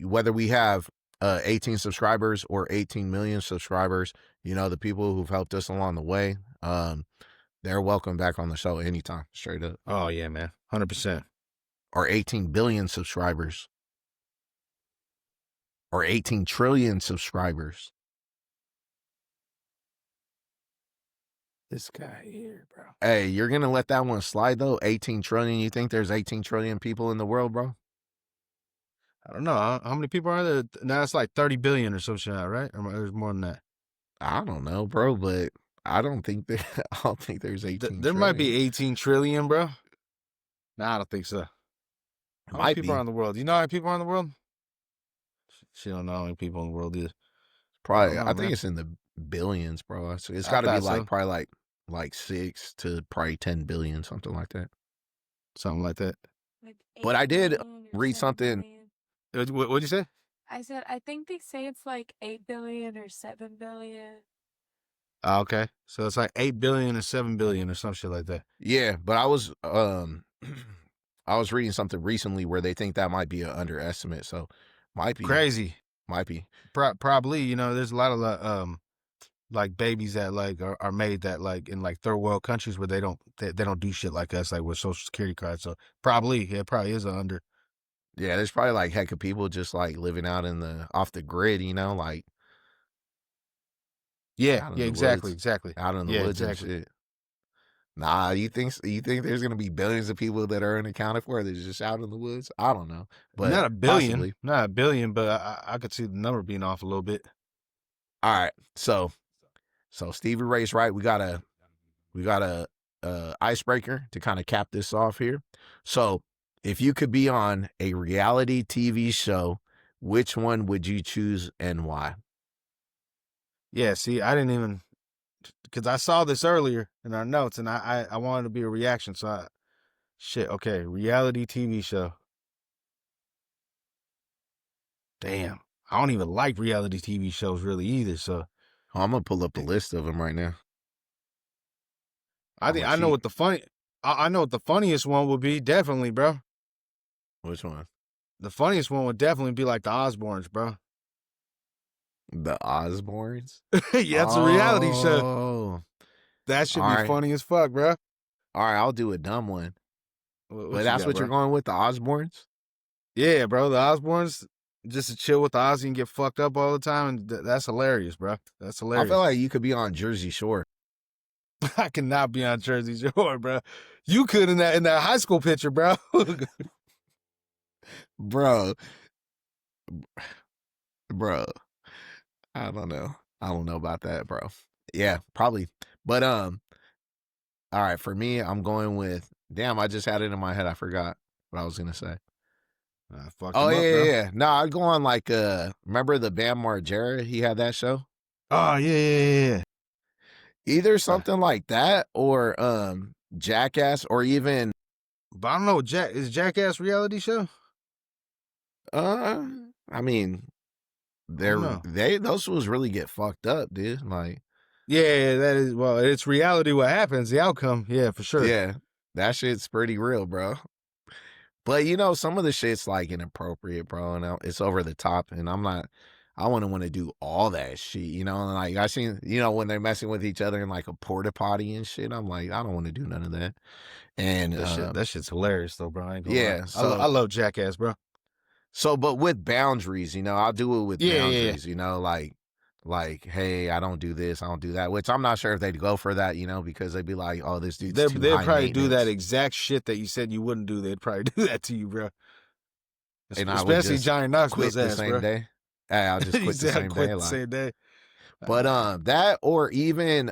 whether we have 18 subscribers or 18 million subscribers, the people who've helped us along the way, they're welcome back on the show anytime, straight up. Oh yeah, man. 100%. Or 18 billion subscribers. Or 18 trillion subscribers. This guy here, bro. Hey, you're going to let that one slide, though? 18 trillion? You think there's 18 trillion people in the world, bro? I don't know. How many people are there? Now it's like 30 billion or some shit, right? Or there's more than that. I don't know, bro, but I don't think there's 18 There might be 18 trillion, bro. Nah, I don't think so. How many people are in the world? Do you know how many people are in the world? She don't know how many people in the world either. Probably, I think it's in the billions, bro. It's got to be like probably like 6 to probably 10 billion, something like that. Something like that. But I did read something. What'd you say? I said, I think they say it's like 8 billion or 7 billion. Oh, okay. So it's like 8 billion or 7 billion or some shit like that. Yeah, but I was I was reading something recently where they think that might be an underestimate. So might be crazy. Might be. Probably, there's a lot of like babies that like are made that like in like third world countries where they don't do shit like us, like with social security cards. So probably is an under. Yeah, there's probably like heck of people just like living out off the grid, like. Yeah, exactly. Out in the woods and shit. Nah, you think there's gonna be billions of people that are unaccounted for that's just out in the woods? I don't know, but not a billion, possibly. not a billion, but I could see the number being off a little bit. All right, so Stevie Ray's right. We got a icebreaker to kind of cap this off here. So if you could be on a reality TV show, which one would you choose and why? Yeah, see, I didn't even, because I saw this earlier in our notes, and I wanted to be a reaction. So okay, reality TV show. Damn, I don't even like reality TV shows really either. So I'm gonna pull up a list of them right now. I know what the funniest one would be. Definitely, bro. Which one? The funniest one would definitely be like the Osbournes, bro. The Osbournes? Yeah, it's a reality show. That should be funny as fuck, bro. All right, I'll do a dumb one. But that's what you're going with, the Osbournes? Yeah, bro. The Osbournes, just to chill with the Ozzy and get fucked up all the time. And that's hilarious, bro. That's hilarious. I feel like you could be on Jersey Shore. I cannot be on Jersey Shore, bro. You could in that high school picture, bro. Bro. I don't know. I don't know about that, bro. Yeah, probably. But all right, for me, I'm going with I just had it in my head. I forgot what I was gonna say. Yeah. No, I'd go on like remember the Bam Margera? He had that show. Oh yeah. Either something like that or Jackass, or even. But I don't know. Is Jackass reality show? I mean, those fools really get fucked up, dude. Like, yeah, that is, well, it's reality. What happens, the outcome. Yeah, for sure. Yeah, that shit's pretty real, bro. But some of the shit's like inappropriate, bro, and it's over the top, and I wouldn't want to do all that shit, like I seen, when they're messing with each other in like a porta potty and shit. I'm like, I don't want to do none of that. And that shit's hilarious though, bro. I ain't gonna yeah, lie. So, I love Jackass, bro. So, but with boundaries, I'll do it with boundaries, like, hey, I don't do this, I don't do that, which I'm not sure if they'd go for that, because they'd be like, oh, this dude's too they'd high probably do that maintenance. exact shit that you said you wouldn't do. They'd probably do that to you, bro. And especially Johnny Knoxville's quit ass, the same bro. day. Hey, I'll just quit the same day. The same day. But that, or even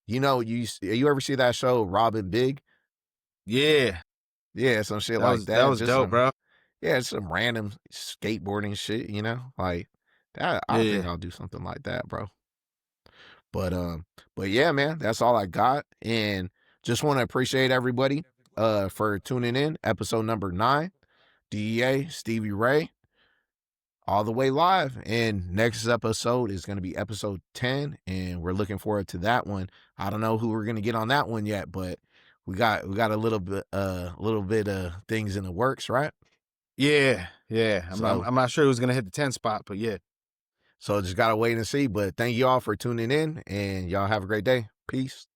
you ever see that show Robin Big? Yeah, some shit that like was, that. That was dope, bro. Yeah, it's some random skateboarding shit, like I think I'll do something like that, bro. But yeah, man, that's all I got. And just want to appreciate everybody for tuning in. Episode number 9. DEA, Stevie Ray, all the way live. And next episode is going to be episode 10, and we're looking forward to that one. I don't know who we're going to get on that one yet, but we got a little bit of things in the works, right? Yeah. I'm not sure who's gonna hit the 10 spot, but yeah. So just gotta wait and see. But thank you all for tuning in, and y'all have a great day. Peace.